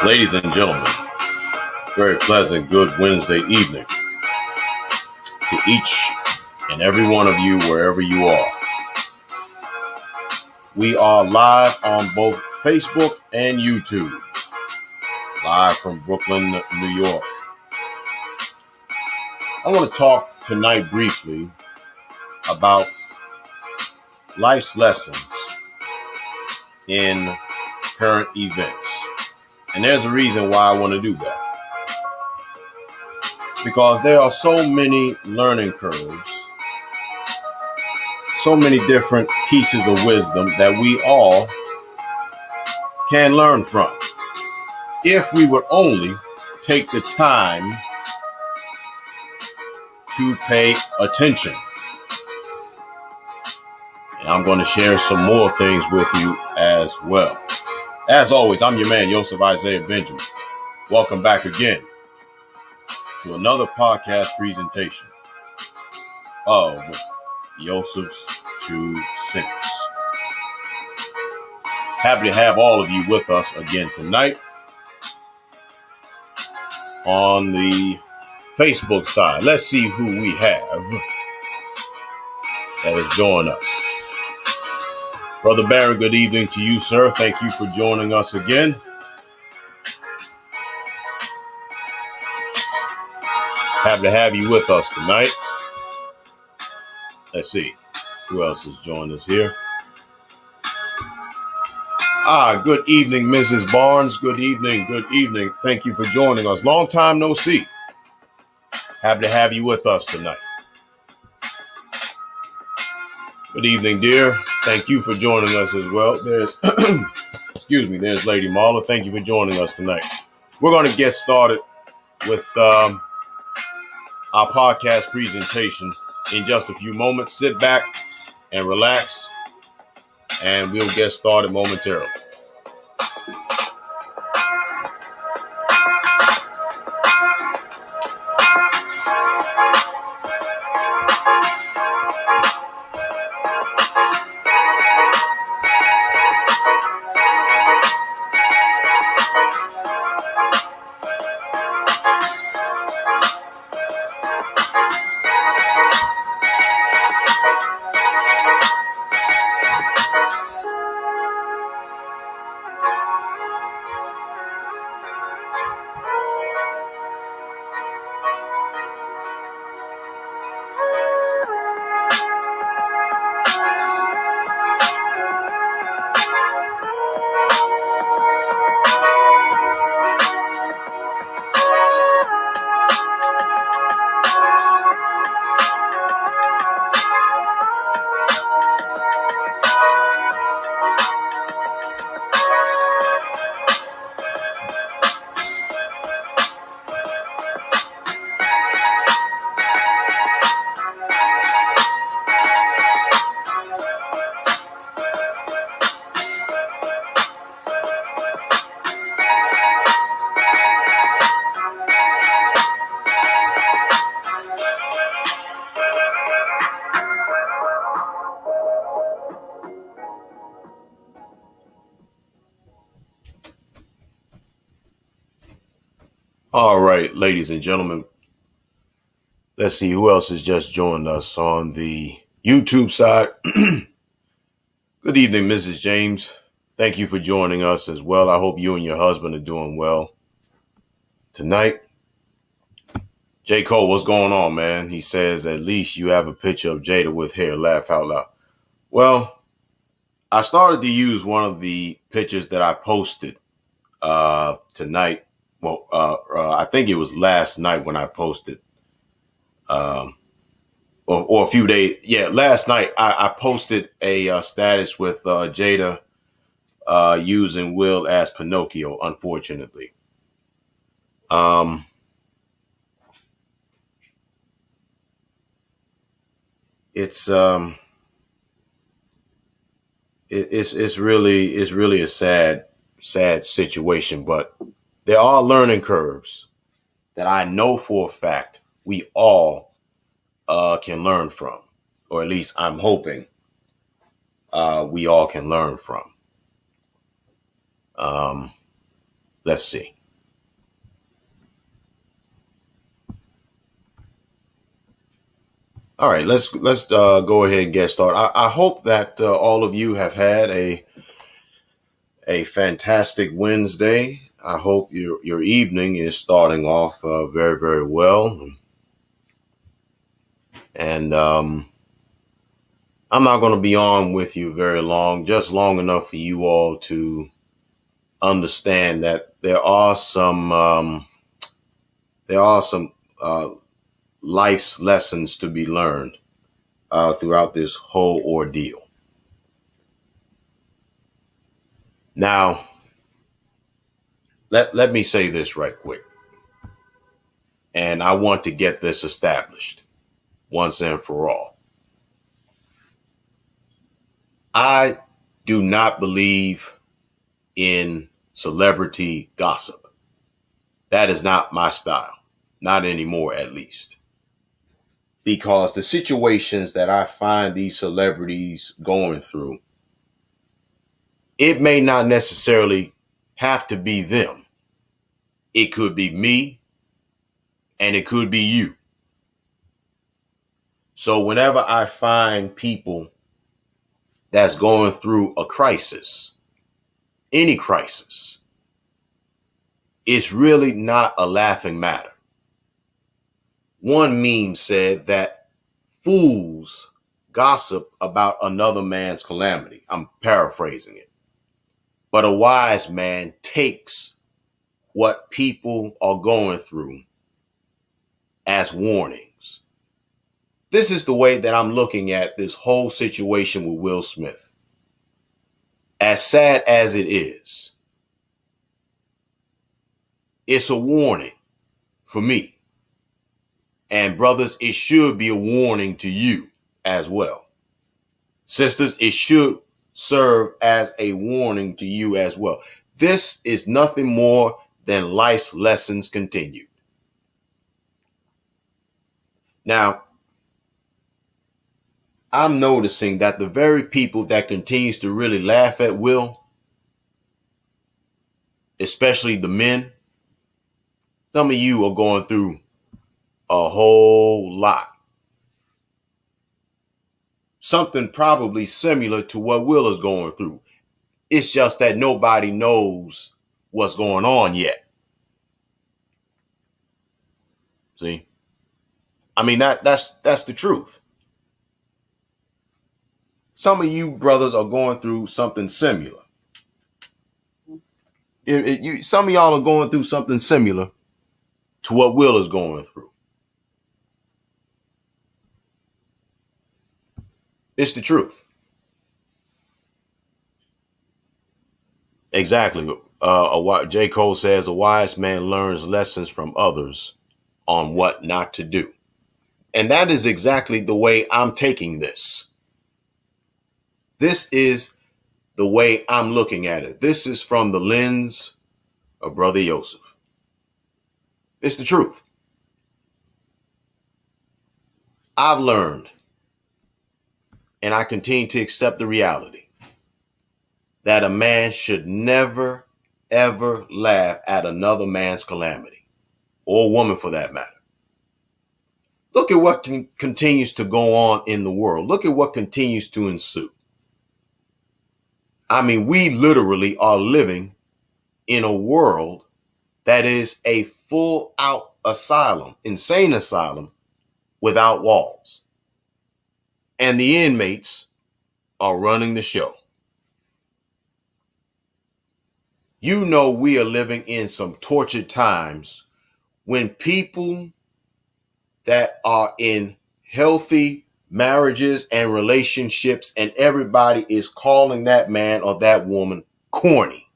Ladies and gentlemen, very pleasant, good Wednesday evening to each and every one of you, wherever you are. We are live on both Facebook and YouTube, live from Brooklyn, New York. I want to talk tonight briefly about life's lessons in current events. And there's a reason why I want to do that. Because there are so many learning curves, so many different pieces of wisdom that we all can learn from. If we would only take the time to pay attention. And I'm going to share some more things with you as well. As always, I'm your man, Yosef Isaiah Benjamin. Welcome back again to another podcast presentation of Yosef's 2 Cents. Happy to have all of you with us again tonight on the Facebook side. Let's see who we have that has joined us. Brother Barron, good evening to you, sir. Thank you for joining us again. Happy to have you with us tonight. Let's see who else has joined us here. Good evening, Mrs. Barnes. Good evening. Good evening. Thank you for joining us. Long time no see. Happy to have you with us tonight. Good evening, dear. Thank you for joining us as well. There's, there's Lady Marla. Thank you for joining us tonight. We're going to get started with our podcast presentation in just a few moments. Sit back and relax, and we'll get started momentarily. All right, ladies and gentlemen, let's see who else has just joined us on the YouTube side. Good evening, Mrs. James. Thank you for joining us as well. I hope you and your husband are doing well tonight. J. Cole, what's going on, man? He says, at least you have a picture of Jada with hair. Laugh out loud. Well, I started to use one of the pictures that I posted tonight. Well, I think it was last night when I posted, or a few days. Yeah, last night I posted a status with Jada using Will as Pinocchio, unfortunately. It's really a sad situation, but there are learning curves that I know for a fact we all can learn from, or at least I'm hoping we all can learn from. Let's see. All right, let's go ahead and get started. I hope that all of you have had a fantastic Wednesday. I hope your evening is starting off very, very well. And I'm not going to be on with you very long, just long enough for you all to understand that there are some uh, life's lessons to be learned throughout this whole ordeal. Now, let me say this right quick, and I want to get this established once and for all. I do not believe in celebrity gossip. That is not my style, not anymore at least. Because the situations that I find these celebrities going through, it may not necessarily have to be them. It could be me and it could be you. So whenever I find people that's going through a crisis, any crisis, it's really not a laughing matter. One meme said that fools gossip about another man's calamity. I'm paraphrasing it. But a wise man takes what people are going through as warnings. This is the way that I'm looking at this whole situation with Will Smith. As sad as it is, it's a warning for me. And brothers, it should be a warning to you as well. Sisters, it should serve as a warning to you as well. This is nothing more than life's lessons continued. Now, I'm noticing that the very people that continues to really laugh at Will, especially the men, some of you are going through a whole lot. Something probably similar to what Will is going through. It's just that nobody knows what's going on yet. See? I mean, that's the truth. Some of you brothers are going through something similar. Some of y'all are going through something similar to what Will is going through. It's the truth. Exactly. J. Cole says a wise man learns lessons from others on what not to do. And that is exactly the way I'm taking this. This is the way I'm looking at it. This is from the lens of Brother Yosef. It's the truth. I've learned, and I continue to accept the reality, that a man should never, ever laugh at another man's calamity, or a woman for that matter. Look at what continues to go on in the world. Look at what continues to ensue. I mean, we literally are living in a world that is a full out asylum, insane asylum without walls. And the inmates are running the show. You know, we are living in some tortured times when people that are in healthy marriages and relationships and everybody is calling that man or that woman corny.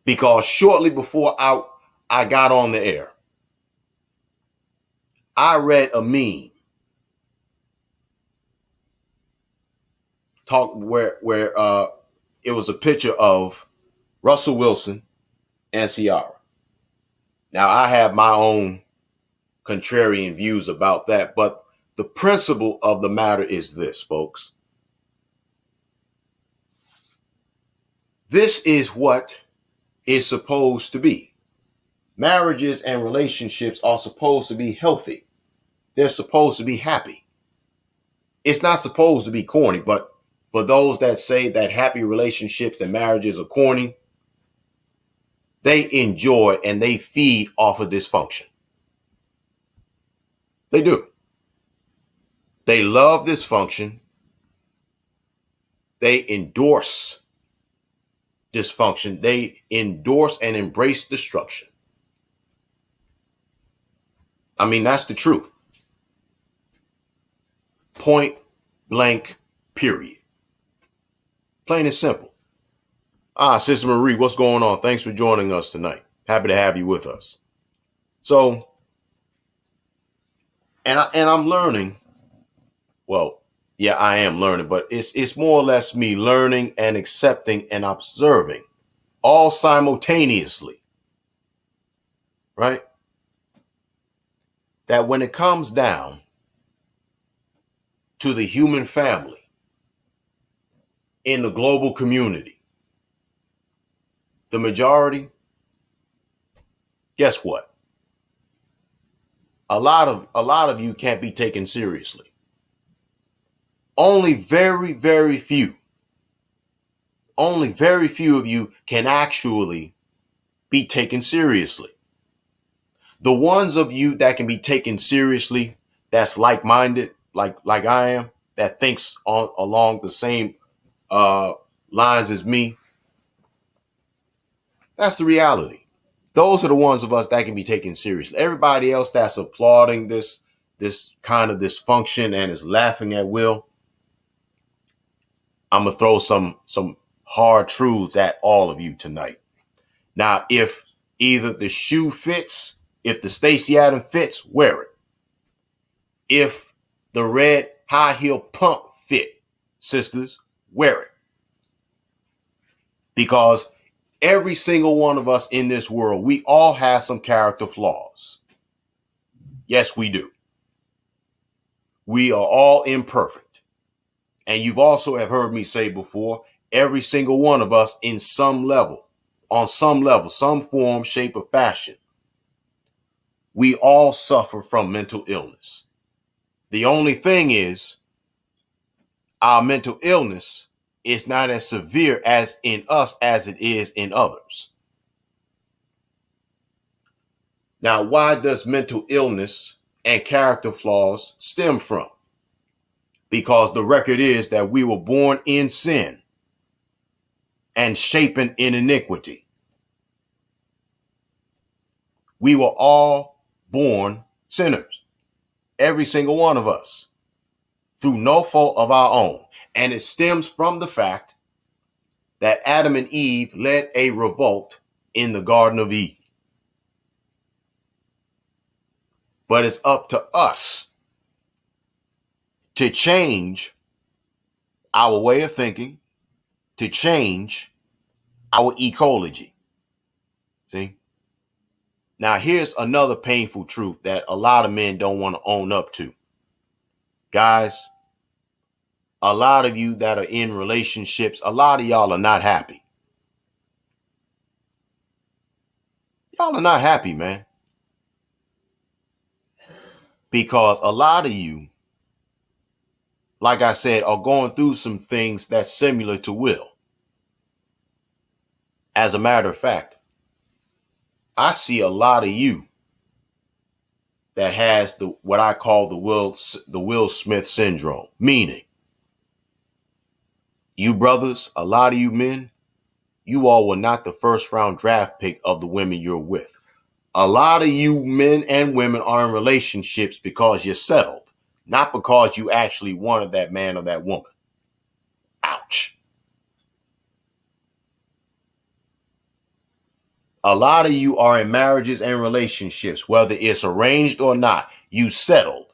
Because shortly before I got on the air, I read a meme where it was a picture of Russell Wilson and Ciara. Now, I have my own contrarian views about that, but the principle of the matter is this, folks. This is what is supposed to be. Marriages and relationships are supposed to be healthy. They're supposed to be happy. It's not supposed to be corny, but for those that say that happy relationships and marriages are corny, they enjoy and they feed off of dysfunction. They do. They love dysfunction. They endorse dysfunction. They endorse and embrace destruction. I mean, that's the truth. Point blank, period. Plain and simple. Sister Marie, what's going on? Thanks for joining us tonight. Happy to have you with us. So, and I'm learning. Well, yeah, I am learning, but it's more or less me learning and accepting and observing all simultaneously, right? That when it comes down to the human family in the global community, the majority, guess what? A lot of you can't be taken seriously. Only very few of you can actually be taken seriously. The ones of you that can be taken seriously, that's like-minded, like I am, that thinks along the same lines as me, that's the reality. Those are the ones of us that can be taken seriously. Everybody else that's applauding this kind of dysfunction and is laughing at will, I'm gonna throw some hard truths at all of you tonight. Now, if either the shoe fits, if the Stacey Adams fits, wear it. If the red high heel pump fit, sisters, wear it. Because every single one of us in this world, we all have some character flaws. Yes, we do. We are all imperfect. And you've also have heard me say before, every single one of us in some level, on some level, some form, shape, or fashion, we all suffer from mental illness. The only thing is, our mental illness is not as severe as in us as it is in others. Now, why does mental illness and character flaws stem from? Because the record is that we were born in sin and shapen in iniquity. We were all born sinners, every single one of us, through no fault of our own. And it stems from the fact that Adam and Eve led a revolt in the Garden of Eden. But it's up to us to change our way of thinking, to change our ecology. See? Now, here's another painful truth that a lot of men don't want to own up to. Guys, a lot of you that are in relationships, a lot of y'all are not happy. Y'all are not happy, man. Because a lot of you, like I said, are going through some things that's similar to Will. As a matter of fact, I see a lot of you that has what I call the Will Smith syndrome, meaning you brothers, a lot of you men, you all were not the first round draft pick of the women you're with. A lot of you men and women are in relationships because you're settled, not because you actually wanted that man or that woman. Ouch. A lot of you are in marriages and relationships, whether it's arranged or not, you settled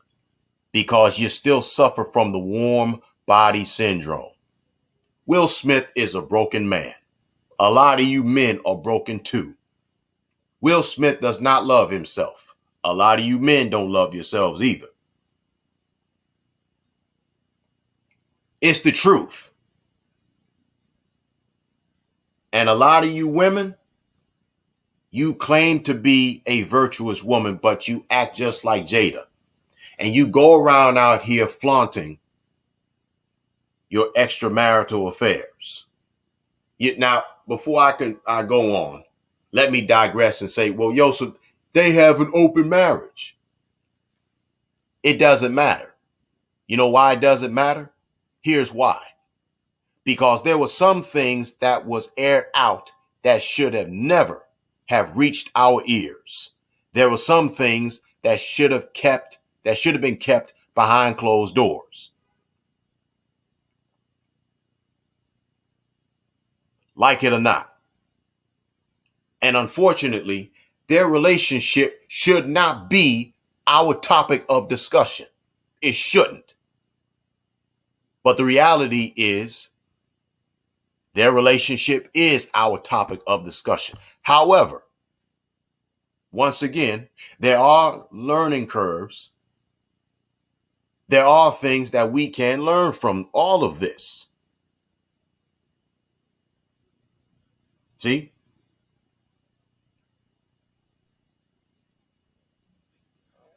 because you still suffer from the warm body syndrome. Will Smith is a broken man. A lot of you men are broken too. Will Smith does not love himself. A lot of you men don't love yourselves either. It's the truth. And a lot of you women, you claim to be a virtuous woman, but you act just like Jada. And you go around out here flaunting your extramarital affairs. Now, before I go on, let me digress and say, well, Yosef, they have an open marriage. It doesn't matter. You know why it doesn't matter? Here's why. Because there were some things that was aired out that should have never have reached our ears. There were some things that should have been kept behind closed doors. Like it or not. And unfortunately, their relationship should not be our topic of discussion. It shouldn't. But the reality is, their relationship is our topic of discussion. However, once again, there are learning curves. There are things that we can learn from all of this. See?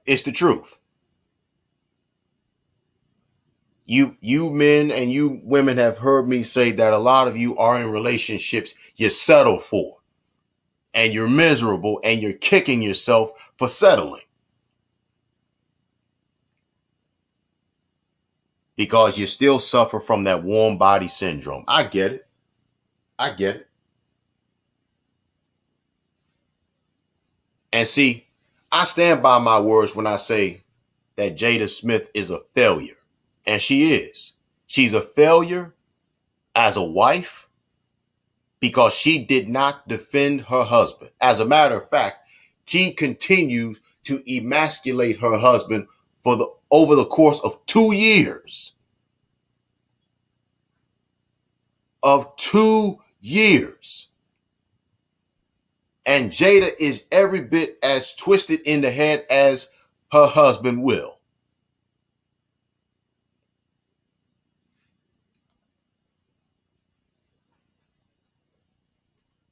It's the truth. You men and you women have heard me say that a lot of you are in relationships you settle for. And you're miserable and you're kicking yourself for settling. Because you still suffer from that warm body syndrome. I get it. I get it. And see, I stand by my words when I say that Jada Smith is a failure. And she is. She's a failure as a wife because she did not defend her husband. As a matter of fact, she continues to emasculate her husband over the course of 2 years. Of 2 years. And Jada is every bit as twisted in the head as her husband will.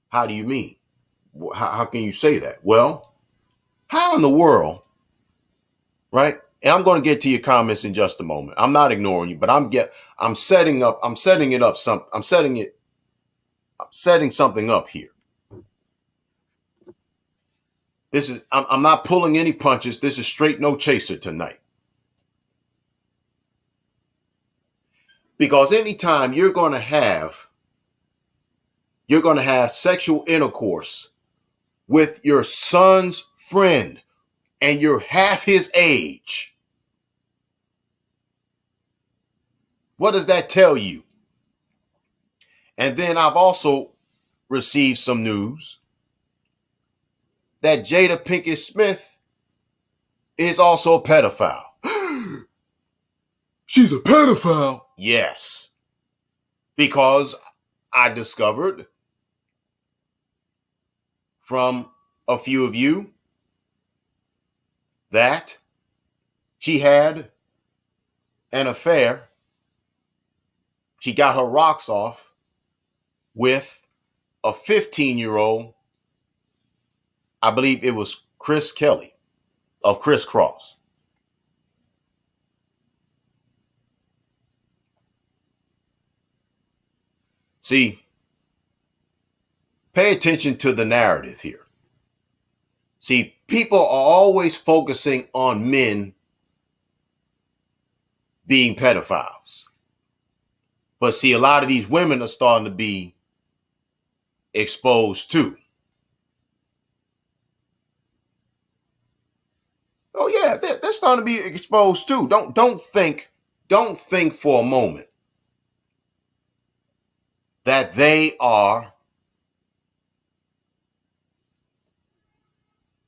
How do you mean? How can you say that? Well, how in the world, right? And I'm going to get to your comments in just a moment. I'm not ignoring you, but I'm setting something up here. I'm not pulling any punches. This is straight no chaser tonight. Because anytime you're going to have sexual intercourse with your son's friend and you're half his age, what does that tell you? And then I've also received some news that Jada Pinkett Smith is also a pedophile. She's a pedophile. Yes. Because I discovered from a few of you that she had an affair. She got her rocks off with a 15-year-old. I believe it was Chris Kelly of Criss Cross. See, pay attention to the narrative here. See, people are always focusing on men being pedophiles. But see, a lot of these women are starting to be exposed too. Oh yeah, they're starting to be exposed too. Don't think for a moment that they are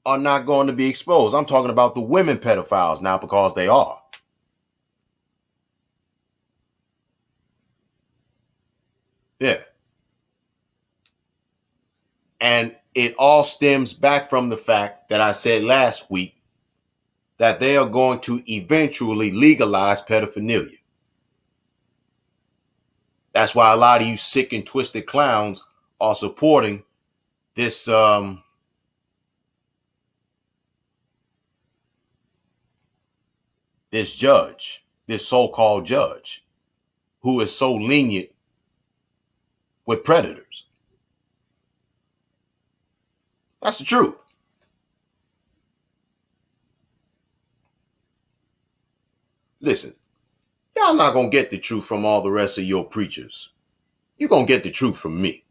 not going to be exposed. I'm talking about the women pedophiles now, because they are. Yeah. And it all stems back from the fact that I said last week that they are going to eventually legalize pedophilia. That's why a lot of you sick and twisted clowns are supporting this this judge, this so-called judge, who is so lenient with predators. That's the truth. Listen, y'all not going to get the truth from all the rest of your preachers. You're going to get the truth from me.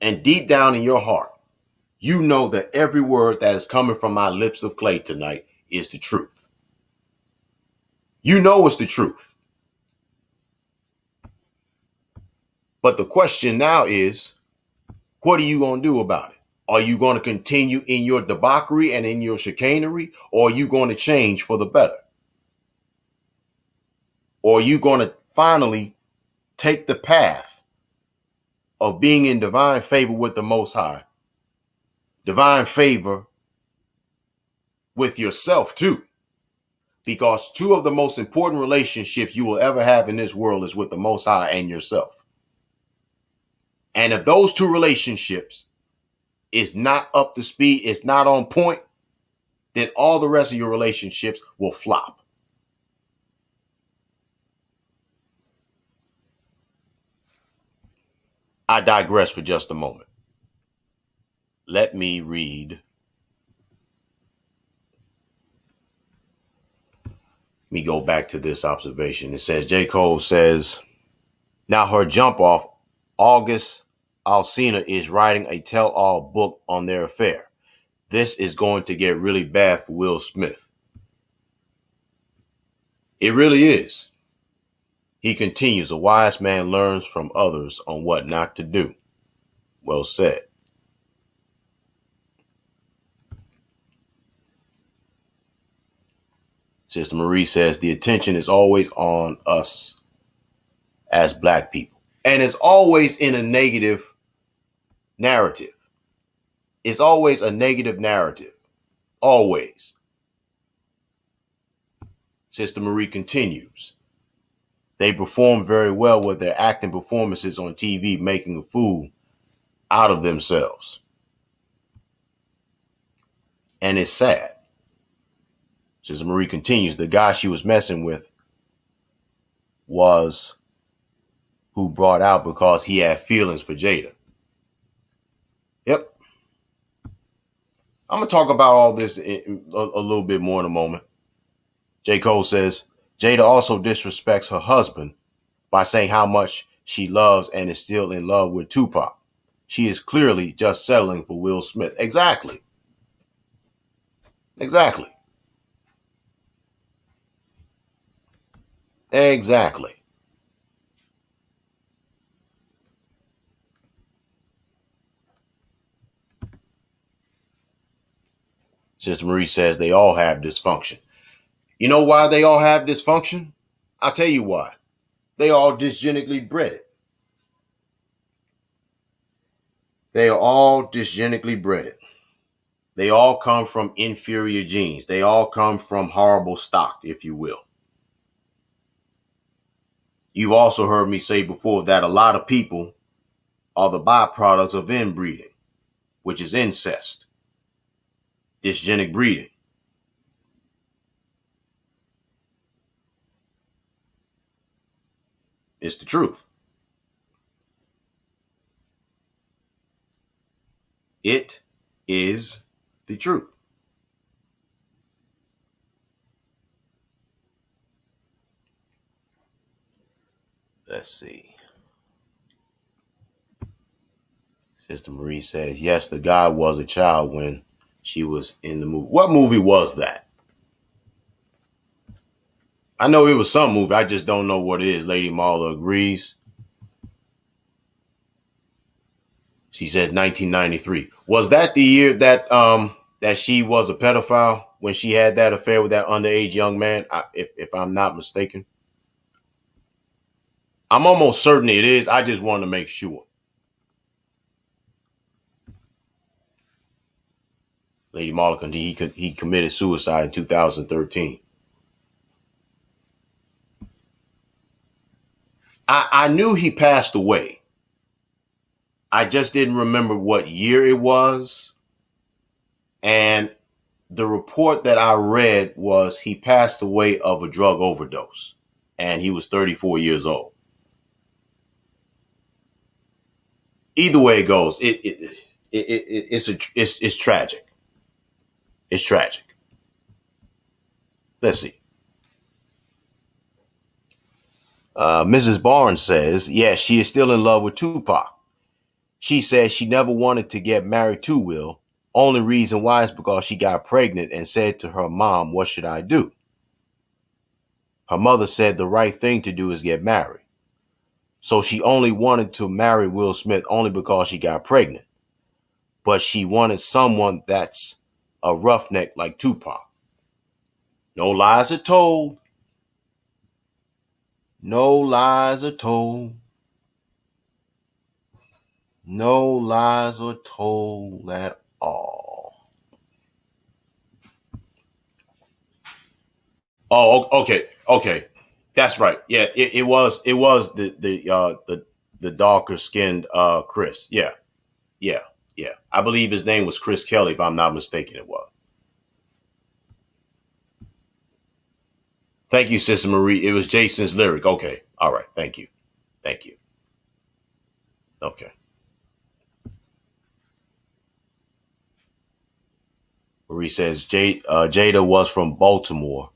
And deep down in your heart, you know that every word that is coming from my lips of clay tonight is the truth. You know it's the truth. But the question now is, what are you going to do about it? Are you going to continue in your debauchery and in your chicanery, or are you going to change for the better? Or are you going to finally take the path of being in divine favor with the Most High, divine favor with yourself too? Because two of the most important relationships you will ever have in this world is with the Most High and yourself. And if those two relationships is not up to speed, it's not on point, then all the rest of your relationships will flop. I digress for just a moment. Let me read. Let me go back to this observation. It says, J. Cole says, now her jump off, August Alsina is writing a tell-all book on their affair. This is going to get really bad for Will Smith. It really is. He continues, a wise man learns from others on what not to do. Well said. Sister Marie says, the attention is always on us as black people. And it's always in a negative narrative. It's always a negative narrative. Always. Sister Marie continues. They perform very well with their acting performances on TV, making a fool out of themselves. And it's sad. Sister Marie continues, the guy she was messing with was who brought out because he had feelings for Jada. Yep. I'm going to talk about all this in a little bit more in a moment. J. Cole says, Jada also disrespects her husband by saying how much she loves and is still in love with Tupac. She is clearly just settling for Will Smith. Exactly. Exactly. Exactly. Sister Marie says they all have dysfunction. You know why they all have dysfunction? I'll tell you why. They all dysgenically bred. They are all dysgenically bred. They all come from inferior genes. They all come from horrible stock, if you will. You've also heard me say before that a lot of people are the byproducts of inbreeding, which is incest, dysgenic breeding. It's the truth. It is the truth. Let's see. Sister Marie says, yes, the guy was a child when she was in the movie. What movie was that? I know it was some movie. I just don't know what it is. Lady Marla agrees. She said 1993. Was that the year that that she was a pedophile when she had that affair with that underage young man? If I'm not mistaken. I'm almost certain it is. I just wanted to make sure. Lady Marla, he committed suicide in 2013. I knew he passed away. I just didn't remember what year it was. And the report that I read was he passed away of a drug overdose, and he was 34 years old. Either way it goes, it's tragic. It's tragic. Let's see. Mrs. Barnes says, yes, she is still in love with Tupac. She says she never wanted to get married to Will. Only reason why is because she got pregnant and said to her mom, what should I do? Her mother said the right thing to do is get married. So she only wanted to marry Will Smith only because she got pregnant. But she wanted someone that's a roughneck like Tupac. No lies are told. No lies are told. No lies are told at all. Oh, okay. That's right. Yeah, it was the darker skinned Chris. Yeah. I believe his name was Chris Kelly, if I'm not mistaken. It was. Thank you, Sister Marie. It was Jason's lyric. Okay. All right. Thank you. Okay. Marie says Jada was from Baltimore.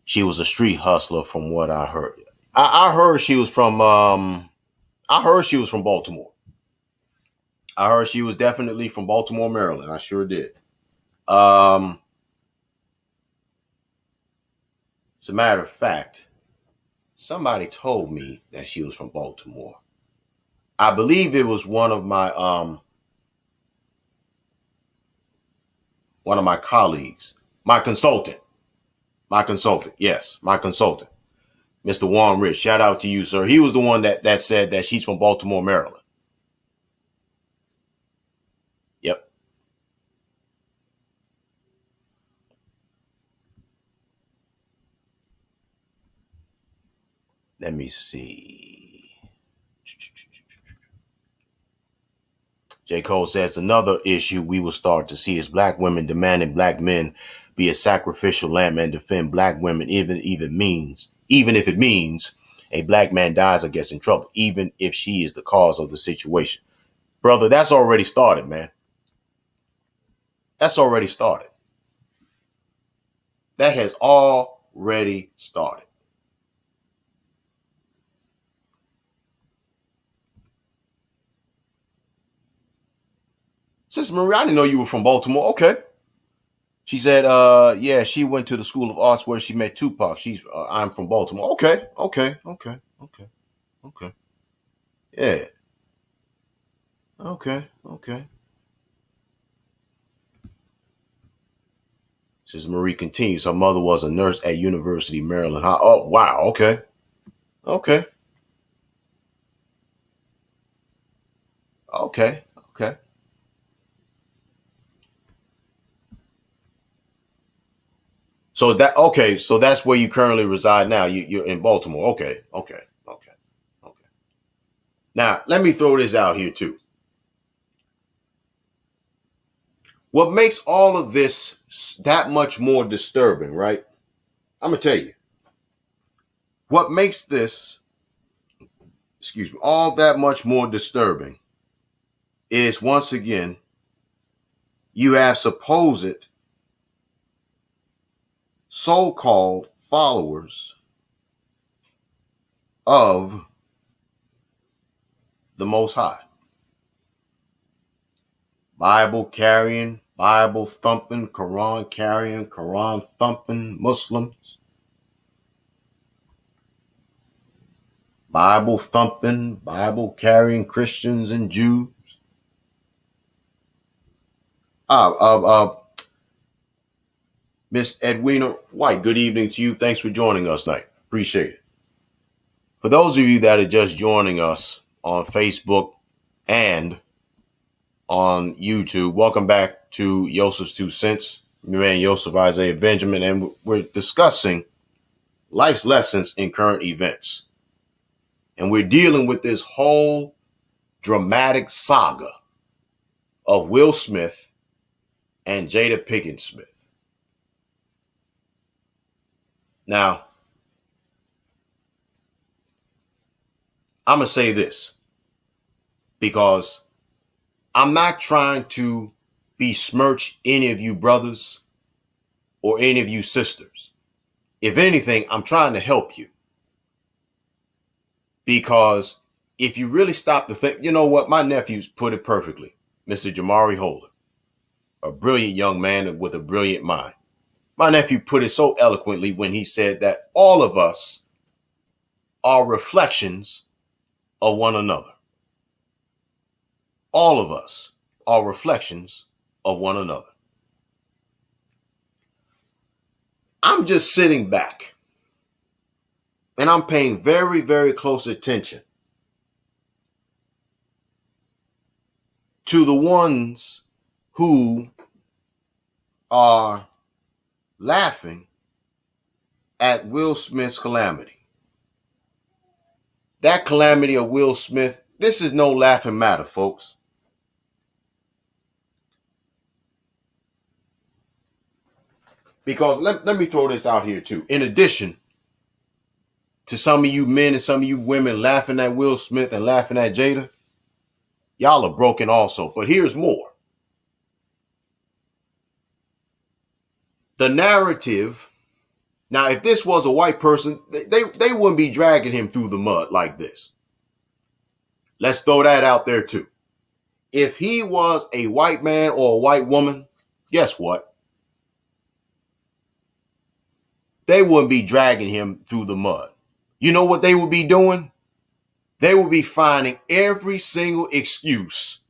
She was a street hustler, from what I heard. I heard she was from. I heard she was from Baltimore. I heard she was definitely from Baltimore, Maryland. I sure did. As a matter of fact, somebody told me that she was from Baltimore. I believe it was one of my colleagues, my consultant. Yes, my consultant, Mr. Warren Rich. Shout out to you, sir. He was the one that said that she's from Baltimore, Maryland. Yep. Let me see. J. Cole says another issue we will start to see is black women demanding black men be a sacrificial lamb and defend black women, even if it means a black man dies or gets in trouble, even if she is the cause of the situation. Brother, that's already started, man. That's already started. That has already started. Sister Marie, I didn't know you were from Baltimore. Okay. She said, yeah, she went to the School of Arts where she met Tupac. I'm from Baltimore. Okay. Yeah. Okay. Sister Marie continues. Her mother was a nurse at University of Maryland. Oh, wow. Okay. So that's where you currently reside now. You're in Baltimore. Okay. Now, let me throw this out here too. What makes all of this that much more disturbing, right? I'm going to tell you. What makes this, all that much more disturbing is, once again, you have supposed so-called followers of the Most High. Bible carrying, Bible thumping, Quran carrying, Quran thumping Muslims. Bible thumping, Bible carrying Christians and Jews. Miss Edwina White, good evening to you. Thanks for joining us tonight. Appreciate it. For those of you that are just joining us on Facebook and on YouTube, welcome back to Yosef's Two Cents. My man Yosef Isaiah Benjamin, and we're discussing life's lessons in current events. And we're dealing with this whole dramatic saga of Will Smith and Jada Pinkett Smith. Now, I'm going to say this because I'm not trying to besmirch any of you brothers or any of you sisters. If anything, I'm trying to help you. Because if you really stop to think, you know what? My nephews put it perfectly. Mr. Jamari Holder, a brilliant young man with a brilliant mind. My nephew put it so eloquently when he said that all of us are reflections of one another. All of us are reflections of one another. I'm just sitting back and I'm paying very, very close attention to the ones who are laughing at Will Smith's calamity. That calamity of Will Smith, this is no laughing matter, folks. Because let me throw this out here too. In addition to some of you men and some of you women laughing at Will Smith and laughing at Jada, y'all are broken also. But here's more. The narrative. Now, if this was a white person, they wouldn't be dragging him through the mud like this. Let's throw that out there too. If he was a white man or a white woman, guess what? They wouldn't be dragging him through the mud. You know what they would be doing? They would be finding every single excuse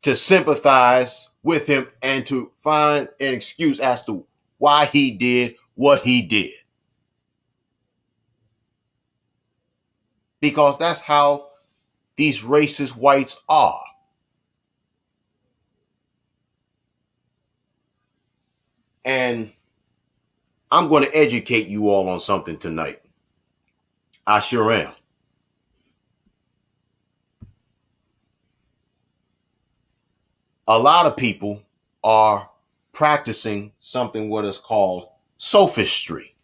to sympathize with him and to find an excuse as to why he did what he did. Because that's how these racist whites are. And I'm going to educate you all on something tonight. I sure am. A lot of people are practicing something what is called sophistry.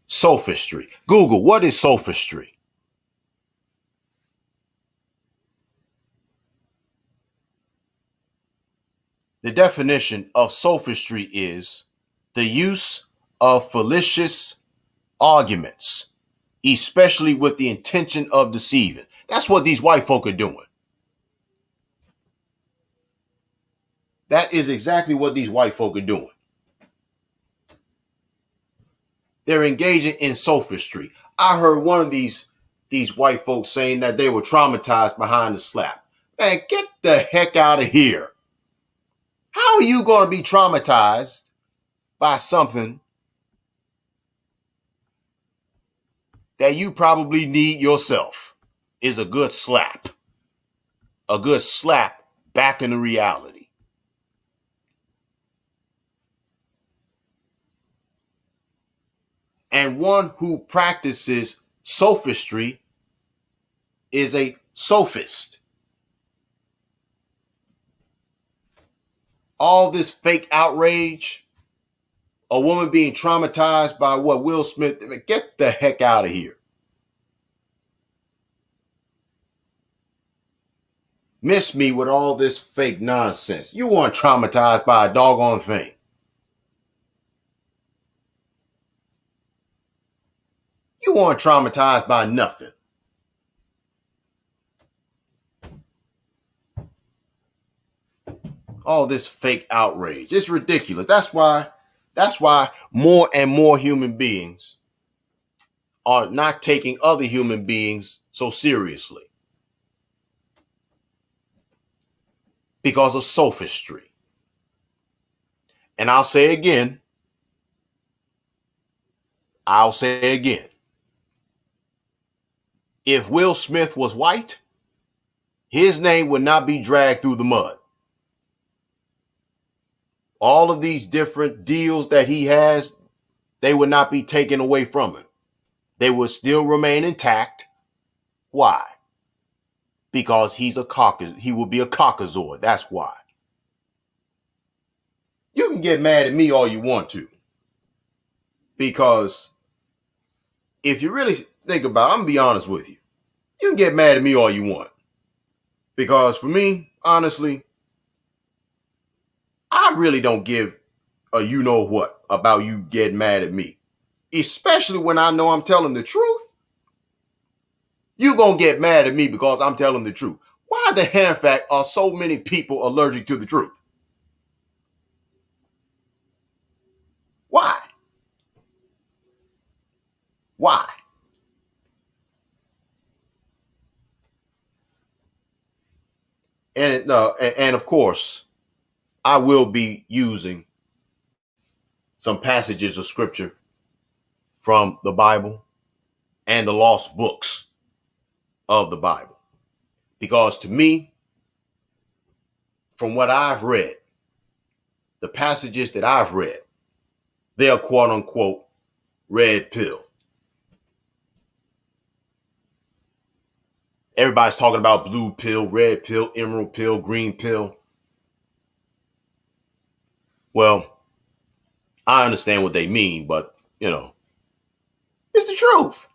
Sophistry. Google, what is sophistry? The definition of sophistry is the use of fallacious arguments, especially with the intention of deceiving. That's what these white folk are doing. That is exactly what these white folk are doing. They're engaging in sophistry. I heard one of these white folks saying that they were traumatized behind the slap. Man, get the heck out of here. How are you going to be traumatized by something that you probably need yourself? Is a good slap. A good slap back into reality. And one who practices sophistry is a sophist. All this fake outrage, a woman being traumatized by what Will Smith, get the heck out of here. Miss me with all this fake nonsense. You weren't traumatized by a doggone thing. You weren't traumatized by nothing. All this fake outrage. It's ridiculous. That's why more and more human beings are not taking other human beings so seriously. Because of sophistry. And I'll say again. If Will Smith was white, his name would not be dragged through the mud. All of these different deals that he has, They would not be taken away from him. They would still remain intact. Why? Because he will be a Caucasoid. That's why. You can get mad at me all you want to. Because if you really think about it, I'm going to be honest with you. You can get mad at me all you want. Because for me, honestly, I really don't give a you know what about you getting mad at me. Especially when I know I'm telling the truth. You gonna get mad at me because I'm telling the truth. Why the hand fact are so many people allergic to the truth? Why? Why? And of course, I will be using some passages of scripture from the Bible and the lost books of the Bible. Because to me, from what I've read, the passages that I've read, they're quote unquote red pill. Everybody's talking about blue pill, red pill, emerald pill, green pill. Well, I understand what they mean, but, it's the truth.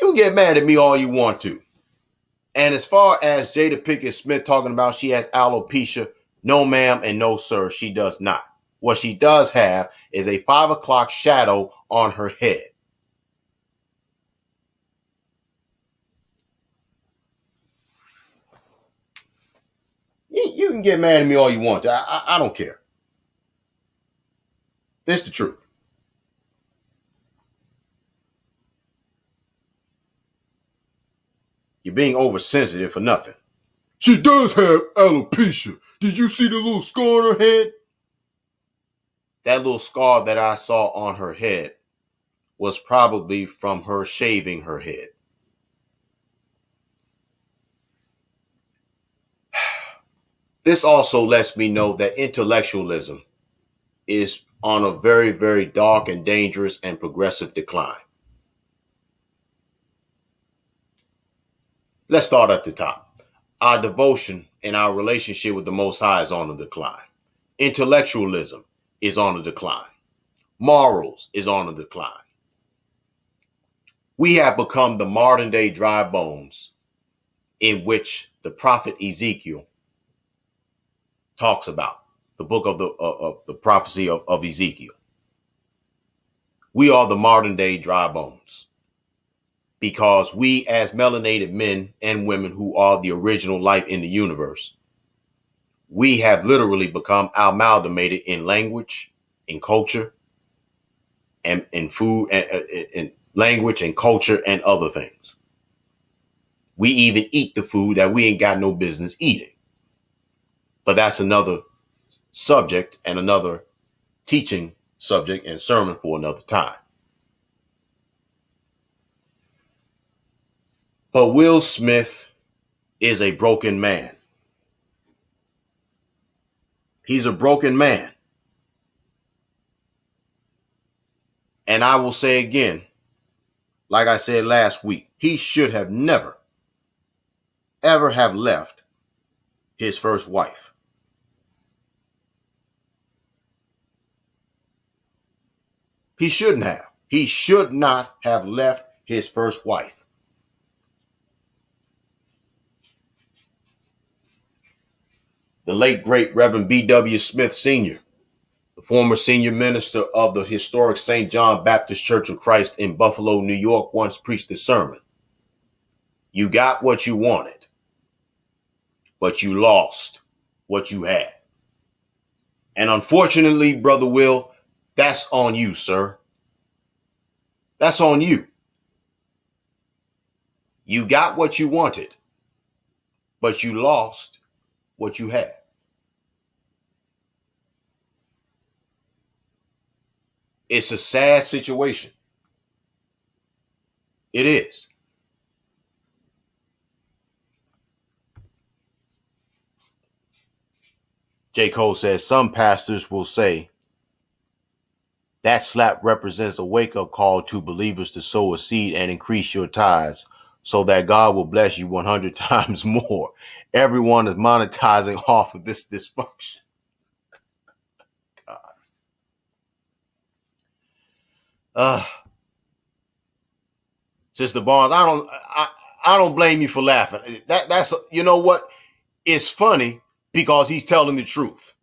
You can get mad at me all you want to. And as far as Jada Pinkett Smith talking about she has alopecia, no ma'am and no sir, she does not. What she does have is a 5 o'clock shadow on her head. You can get mad at me all you want to. I don't care. It's the truth. You're being oversensitive for nothing. She does have alopecia. Did you see the little scar on her head? That little scar that I saw on her head was probably from her shaving her head. This also lets me know that intellectualism is on a very, very dark and dangerous and progressive decline. Let's start at the top. Our devotion and our relationship with the Most High is on the decline. Intellectualism is on the decline. Morals is on the decline. We have become the modern day dry bones in which the prophet Ezekiel talks about, the book of the prophecy of Ezekiel. We are the modern day dry bones because we, as melanated men and women who are the original life in the universe, we have literally become amalgamated in language, in culture, and in food, and language and culture and other things. We even eat the food that we ain't got no business eating. But that's another subject and another teaching subject and sermon for another time. But Will Smith is a broken man. He's a broken man. And I will say again, like I said last week, he should have never, ever have left his first wife. He shouldn't have. He should not have left his first wife. The late, great Reverend B.W. Smith Sr., the former senior minister of the historic St. John Baptist Church of Christ in Buffalo, New York, once preached a sermon. You got what you wanted, but you lost what you had. And unfortunately, Brother Will, that's on you, sir. That's on you. You got what you wanted, but you lost what you had. It's a sad situation. It is. J. Cole says some pastors will say That slap represents a wake-up call to believers to sow a seed and increase your tithes so that God will bless you 100 times more. Everyone is monetizing off of this dysfunction. Uh, Sister Barnes, I don't blame you for laughing. That's you know what? It's funny because he's telling the truth.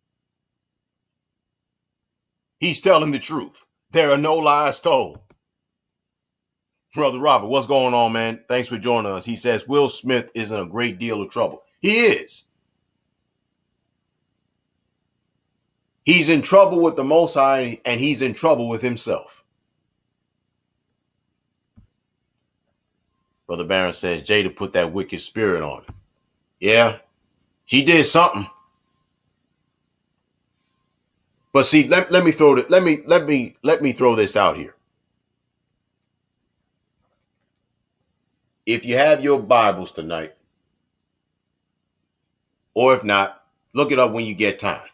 He's telling the truth. There are no lies told. Brother Robert, what's going on, man? Thanks for joining us. He says Will Smith is in a great deal of trouble. He is. He's in trouble with the Most High, and he's in trouble with himself. Brother Barron says Jada put that wicked spirit on him. Yeah, she did something. But see, let me throw it. Let me throw this out here. If you have your Bibles tonight, or if not, look it up when you get time.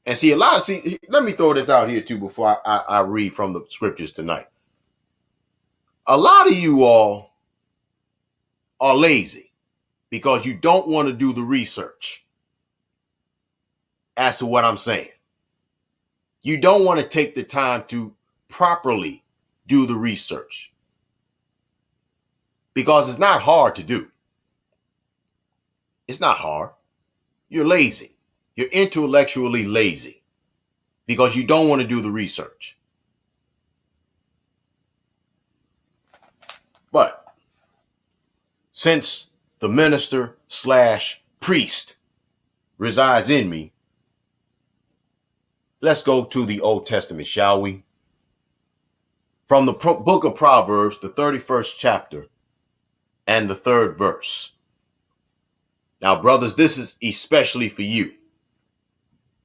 And see, let me throw this out here too before I read from the scriptures tonight. A lot of you all are lazy because you don't want to do the research as to what I'm saying. You don't want to take the time to properly do the research because it's not hard to do. It's not hard. You're lazy. You're intellectually lazy because you don't want to do the research. But since the minister / priest resides in me, let's go to the Old Testament, shall we? From the book of Proverbs, the 31st chapter and the 3rd verse. Now, brothers, this is especially for you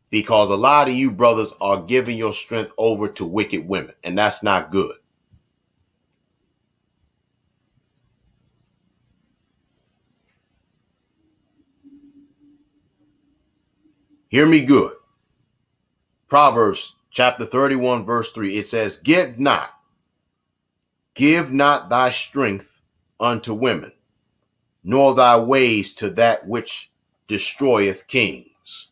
because a lot of you brothers are giving your strength over to wicked women, and that's not good. Hear me good. Proverbs chapter 31, verse 3, it says, give not thy strength unto women, nor thy ways to that which destroyeth kings.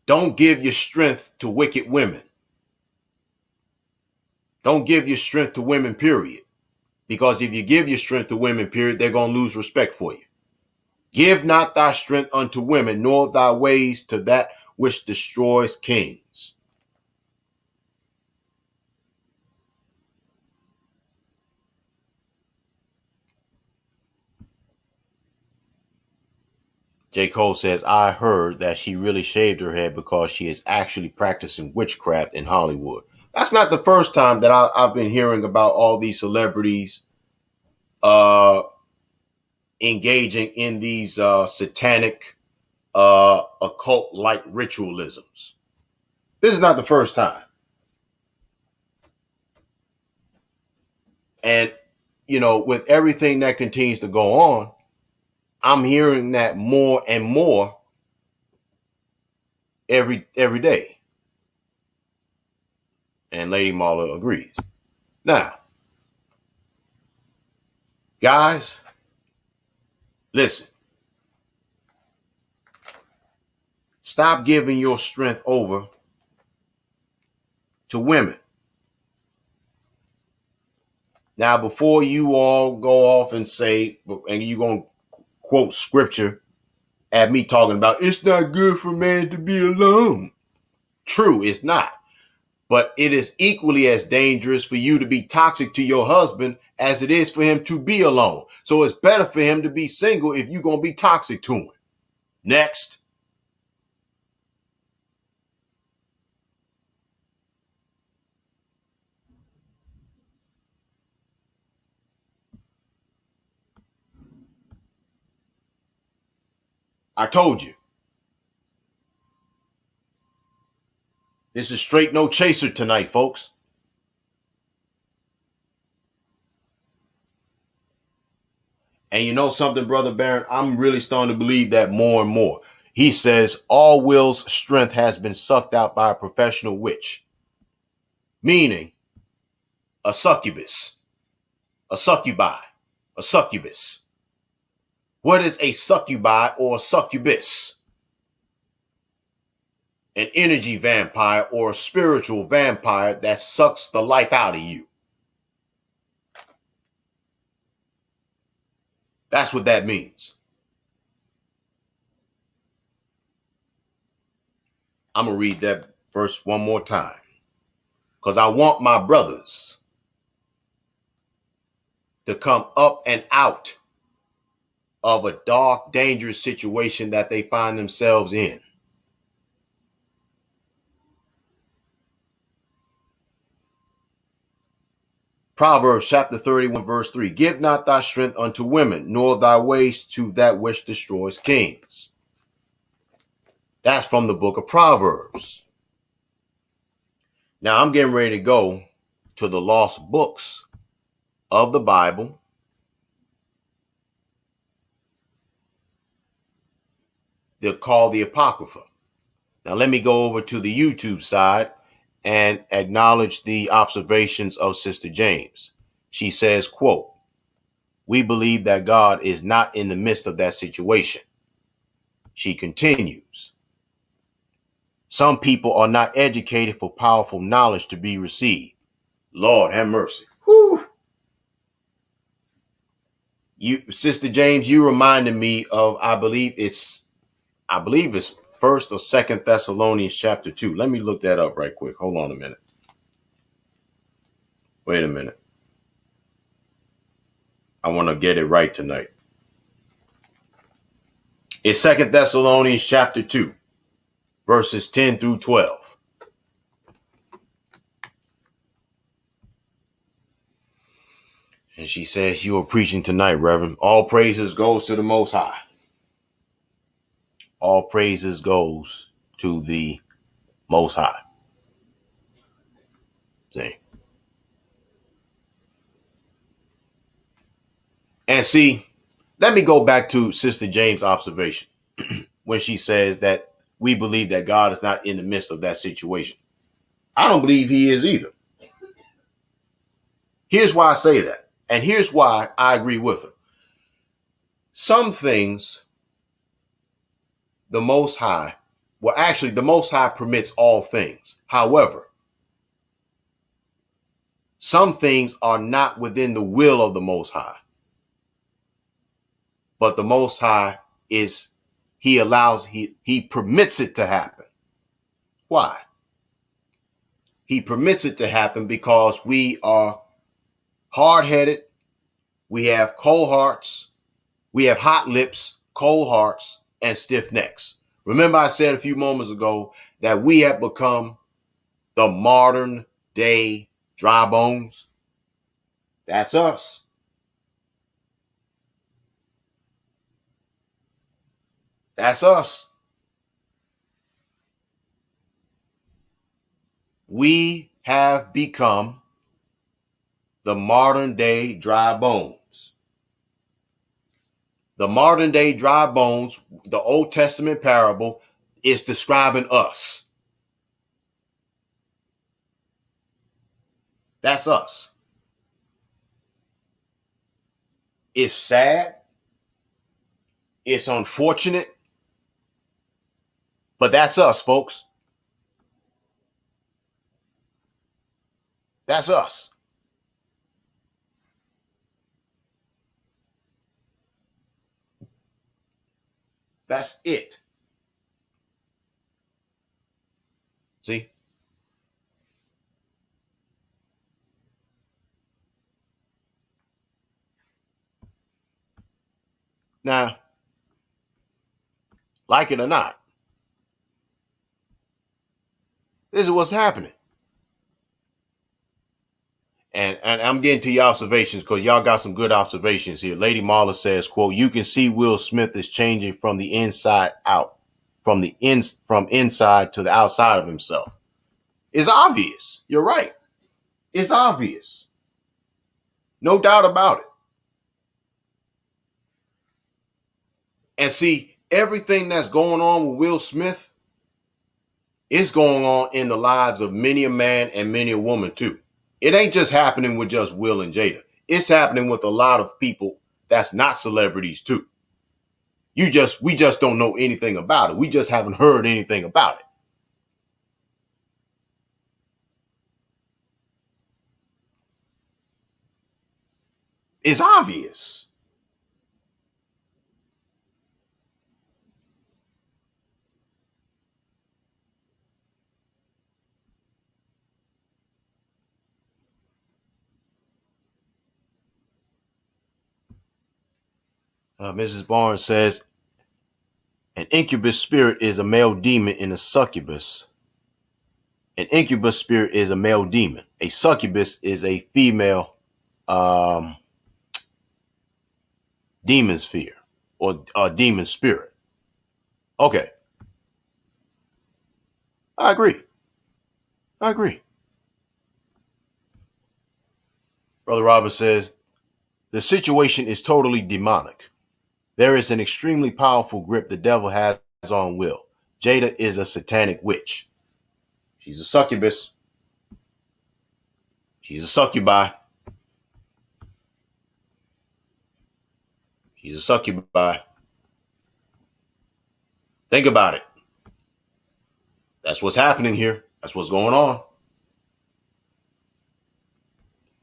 Don't give your strength to wicked women. Don't give your strength to women, period. Because if you give your strength to women, period, they're going to lose respect for you. Give not thy strength unto women, nor thy ways to that which destroys kings. J. Cole says, I heard that she really shaved her head because she is actually practicing witchcraft in Hollywood. That's not the first time that I've been hearing about all these celebrities engaging in these satanic occult-like ritualisms. This is not the first time. And, you know, with everything that continues to go on, I'm hearing that more and more every day. And Lady Marla agrees. Now, guys, listen. Stop giving your strength over to women. Now, before you all go off and say, and you're going to quote scripture at me talking about, it's not good for man to be alone. True, it's not. But it is equally as dangerous for you to be toxic to your husband as it is for him to be alone. So it's better for him to be single if you're going to be toxic to him. Next. I told you. This is straight no chaser tonight, folks. And you know something, Brother Barron? I'm really starting to believe that more and more. He says all Will's strength has been sucked out by a professional witch, meaning a succubus, a succubi, a succubus. What is a succubi or a succubus? An energy vampire or a spiritual vampire that sucks the life out of you. That's what that means. I'm going to read that verse one more time because I want my brothers to come up and out of a dark, dangerous situation that they find themselves in. Proverbs chapter 31, verse 3. Give not thy strength unto women, nor thy ways to that which destroys kings. That's from the book of Proverbs. Now I'm getting ready to go to the lost books of the Bible. They're called the Apocrypha. Now let me go over to the YouTube side and acknowledge the observations of Sister James. She says, quote, we believe that God is not in the midst of that situation. She continues, some people are not educated for powerful knowledge to be received. Lord have mercy. Whew. Sister James, you reminded me of, I believe it's First or Second Thessalonians chapter 2. Let me look that up right quick. Hold on a minute. Wait a minute. I want to get it right tonight. It's 2 Thessalonians chapter 2, verses 10 through 12. And she says, you are preaching tonight, Reverend. All praises goes to the Most High. All praises goes to the Most High. See? And see, let me go back to Sister James' observation when she says that we believe that God is not in the midst of that situation. I don't believe he is either. Here's why I say that. And here's why I agree with her. Some things, the Most High permits all things. However, some things are not within the will of the Most High. But the Most High he permits it to happen. Why? He permits it to happen because we are hard-headed, we have cold hearts, we have hot lips, cold hearts, and stiff necks. Remember I said a few moments ago that we have become the modern day dry bones? That's us. That's us. We have become the modern day dry bones. The modern day dry bones, the Old Testament parable, is describing us. That's us. It's sad. It's unfortunate. But that's us, folks. That's us. That's it. See? Now, like it or not, this is what's happening. And I'm getting to your observations because y'all got some good observations here. Lady Marla says, quote, you can see Will Smith is changing from the inside out, from inside to the outside of himself. It's obvious. You're right. It's obvious. No doubt about it. And see, Everything that's going on with Will Smith is going on in the lives of many a man and many a woman too. It ain't just happening with just Will and Jada. It's happening with a lot of people that's not celebrities too. We just don't know anything about it. We just haven't heard anything about it. It's obvious. Mrs. Barnes says, an incubus spirit is a male demon in a succubus. An incubus spirit is a male demon. A succubus is a female demon sphere or a demon spirit. Okay. I agree. Brother Robert says, the situation is totally demonic. There is an extremely powerful grip the devil has on Will. Jada is a satanic witch. She's a succubus. She's a succubi. She's a succubi. Think about it. That's what's happening here. That's what's going on.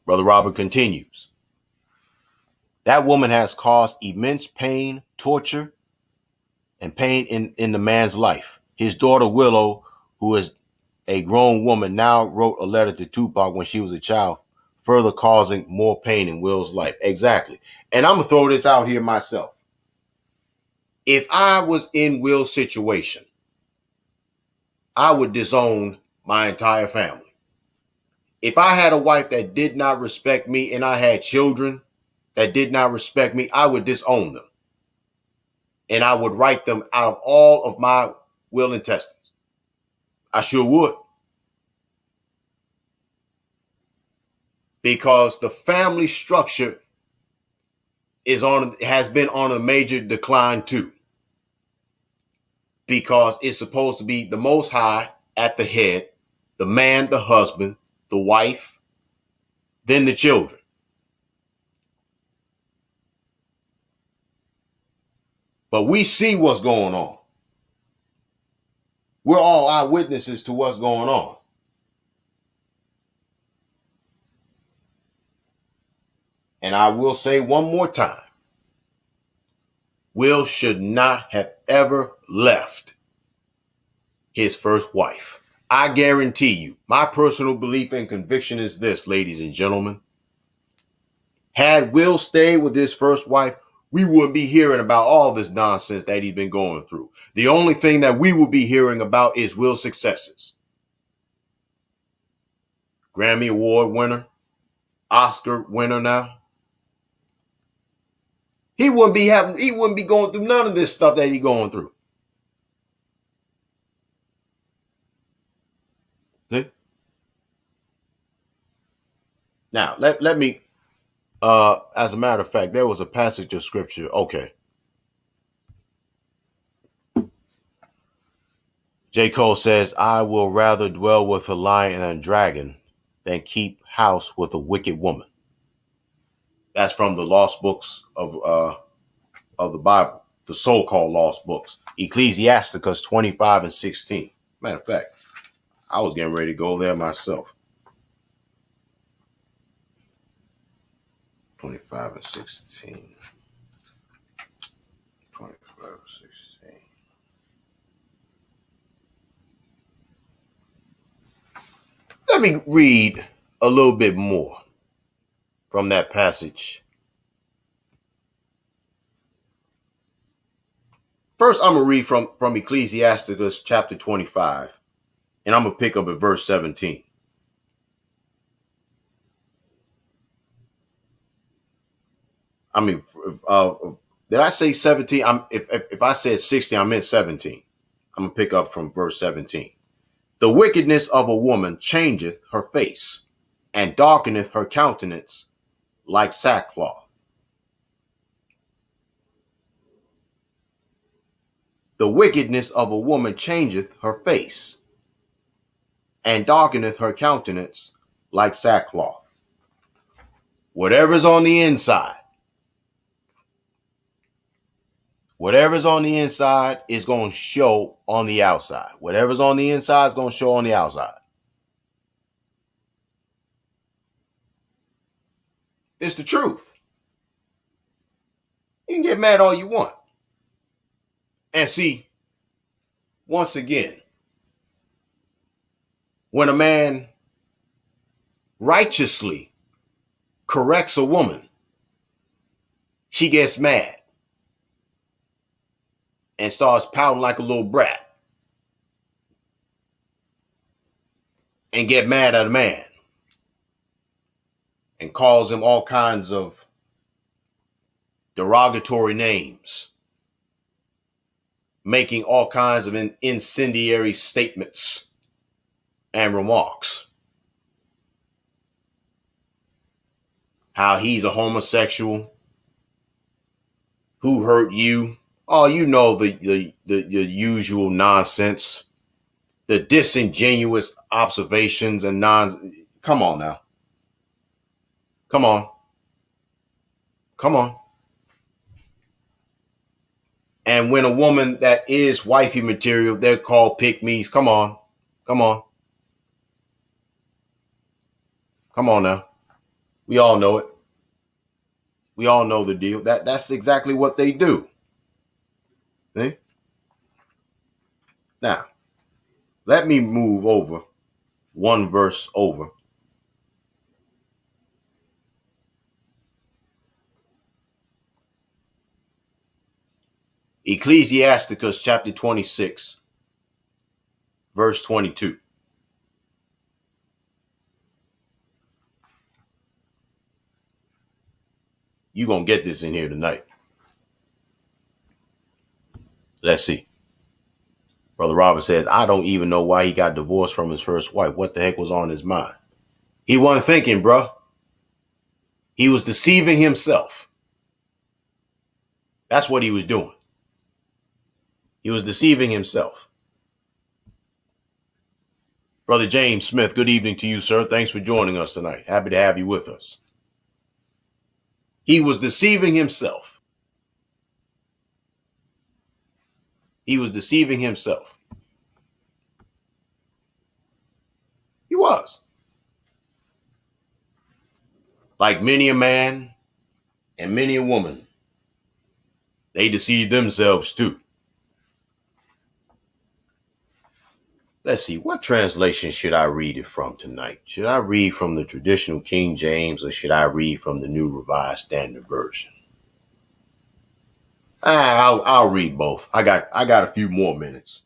Brother Robert continues. That woman has caused immense pain, torture, and pain in the man's life. His daughter Willow, who is a grown woman, now wrote a letter to Tupac when she was a child, further causing more pain in Will's life. Exactly. And I'm going to throw this out here myself. If I was in Will's situation, I would disown my entire family. If I had a wife that did not respect me and I had children that did not respect me, I would disown them. And I would write them out of all of my will and testament. I sure would. Because the family structure has been on a major decline too. Because it's supposed to be the Most High at the head, the man, the husband, the wife, then the children. But we see what's going on. We're all eyewitnesses to what's going on. And I will say one more time, Will should not have ever left his first wife. I guarantee you, my personal belief and conviction is this, ladies and gentlemen. Had Will stayed with his first wife, we wouldn't be hearing about all this nonsense that he's been going through. The only thing that we will be hearing about is Will's successes. Grammy Award winner, Oscar winner now. He wouldn't be going through none of this stuff that he's going through. See? Now, let me, as a matter of fact, there was a passage of scripture. Okay. J. Cole says, I will rather dwell with a lion and a dragon than keep house with a wicked woman. That's from the lost books of the Bible, the so-called lost books. Ecclesiasticus 25 and 16. Matter of fact, I was getting ready to go there myself. 25 and 16. 25 and 16. Let me read a little bit more from that passage. First, I'm going to read from Ecclesiasticus chapter 25, and I'm going to pick up at verse 17. I mean, did I say 17? If I said 16, I meant 17. I'm going to pick up from verse 17. The wickedness of a woman changeth her face, and darkeneth her countenance like sackcloth. The wickedness of a woman changeth her face, and darkeneth her countenance like sackcloth. Whatever's on the inside, whatever's on the inside is going to show on the outside. Whatever's on the inside is going to show on the outside. It's the truth. You can get mad all you want. And see, once again, when a man righteously corrects a woman, she gets mad and starts pouting like a little brat and get mad at a man and calls him all kinds of derogatory names, making all kinds of incendiary statements and remarks. How he's a homosexual, who hurt you. Oh, you know the usual nonsense, the disingenuous observations and come on now. Come on. Come on. And when a woman that is wifey material, they're called pick-me's. Come on. Come on. Come on now. We all know it. We all know the deal. That's exactly what they do. See? Now, let me move over one verse over. Ecclesiasticus chapter 26, verse 22. You're going to get this in here tonight. Let's see. Brother Robert says, I don't even know why he got divorced from his first wife. What the heck was on his mind? He wasn't thinking, bro. He was deceiving himself. That's what he was doing. He was deceiving himself. Brother James Smith, good evening to you, sir. Thanks for joining us tonight. Happy to have you with us. He was deceiving himself. He was deceiving himself. He was. Like many a man and many a woman, they deceive themselves too. Let's see, what translation should I read it from tonight? Should I read from the traditional King James or should I read from the New Revised Standard Version? I'll read both. I got a few more minutes.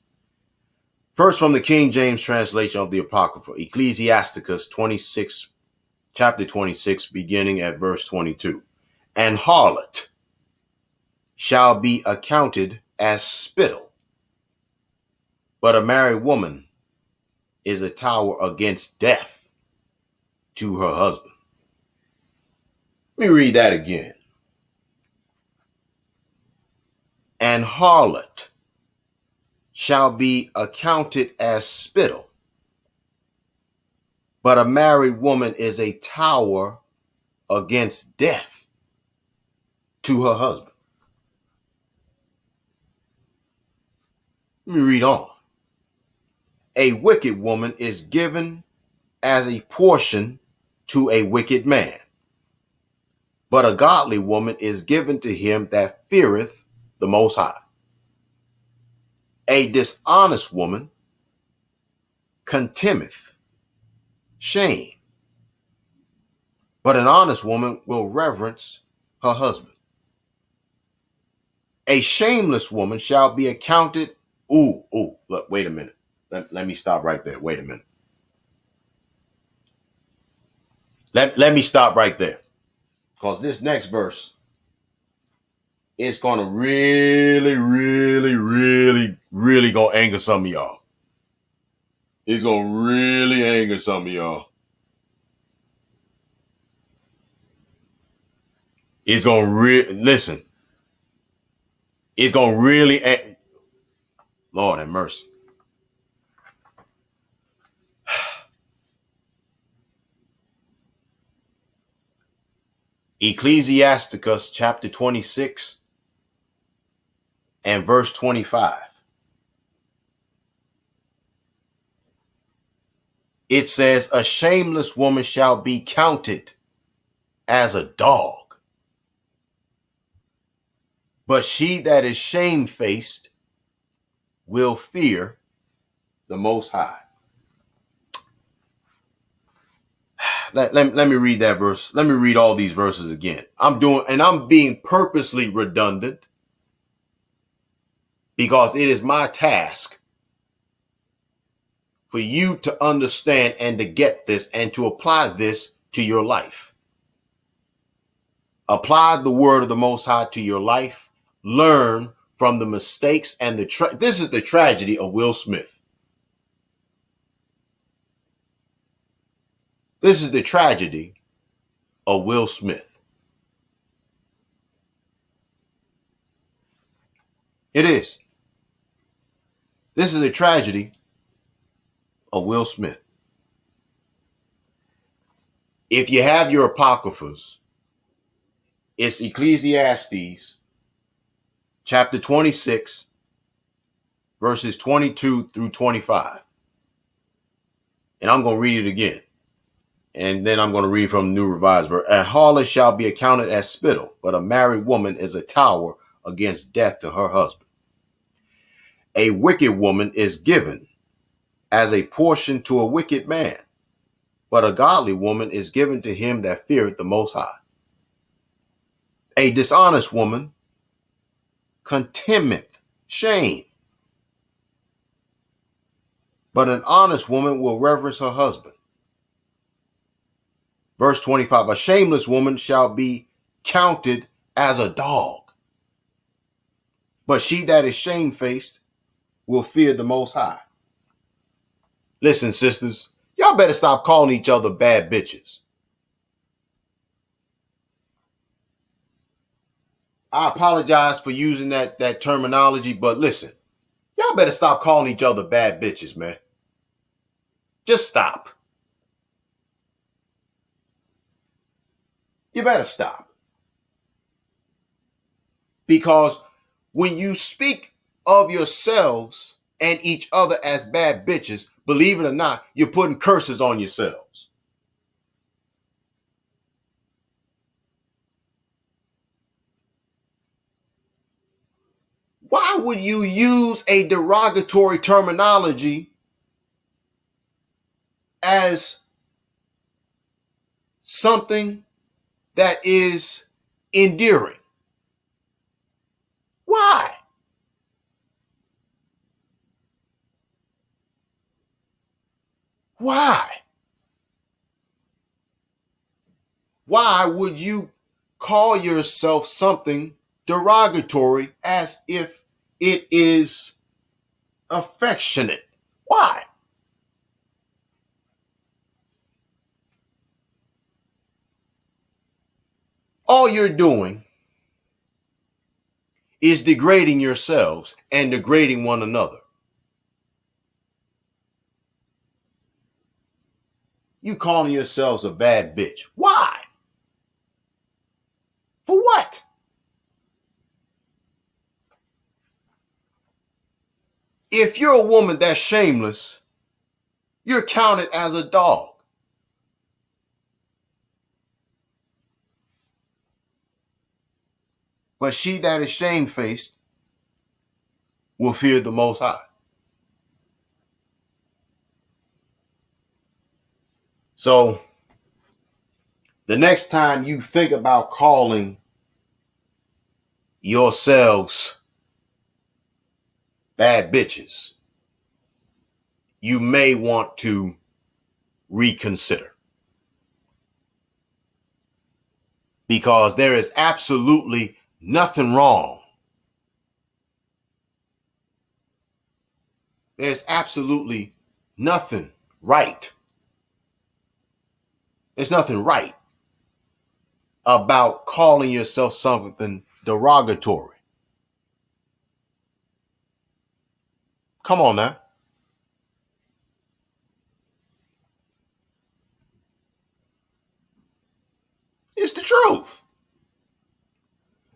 First, from the King James translation of the Apocrypha, Ecclesiasticus 26, chapter 26, beginning at verse 22. An harlot shall be accounted as spittle, but a married woman is a tower against death to her husband. Let me read that again. An harlot shall be accounted as spittle, but a married woman is a tower against death to her husband. Let me read on. A wicked woman is given as a portion to a wicked man, but a godly woman is given to him that feareth the Most High. A dishonest woman contemneth shame, but an honest woman will reverence her husband. A shameless woman shall be accounted. Look, wait a minute. Let me stop right there. Wait a minute. Let me stop right there. Because this next verse is going to really, really, really, really going to anger some of y'all. It's going to really anger some of y'all. It's going to listen. It's going to really, Lord have mercy. Ecclesiasticus chapter 26 and verse 25. It says, a shameless woman shall be counted as a dog, but she that is shamefaced will fear the Most High. Let me read that verse. Let me read all these verses again. I'm being purposely redundant because it is my task for you to understand and to get this and to apply this to your life. Apply the word of the Most High to your life. Learn from the mistakes and this is the tragedy of Will Smith. This is the tragedy of Will Smith. It is. This is a tragedy of Will Smith. If you have your apocryphas, it's Ecclesiastes chapter 26, verses 22 through 25. And I'm going to read it again. And then I'm going to read from the New Revised Version. A harlot shall be accounted as spittle, but a married woman is a tower against death to her husband. A wicked woman is given as a portion to a wicked man, but a godly woman is given to him that feareth the Most High. A dishonest woman contemneth shame, but an honest woman will reverence her husband. Verse 25, a shameless woman shall be counted as a dog, but she that is shamefaced will fear the Most High. Listen, sisters, y'all better stop calling each other bad bitches. I apologize for using that terminology, but listen, y'all better stop calling each other bad bitches, man. Just stop. You better stop. Because when you speak of yourselves and each other as bad bitches, believe it or not, you're putting curses on yourselves. Why would you use a derogatory terminology as something that is endearing? Why? Why? Why would you call yourself something derogatory as if it is affectionate? Why? All you're doing is degrading yourselves and degrading one another. You calling yourselves a bad bitch. Why? For what? If you're a woman that's shameless, you're counted as a dog. But she that is shamefaced will fear the Most High. So the next time you think about calling yourselves bad bitches, you may want to reconsider. Because there is absolutely nothing wrong. There's absolutely nothing right. There's nothing right about calling yourself something derogatory. Come on now. It's the truth.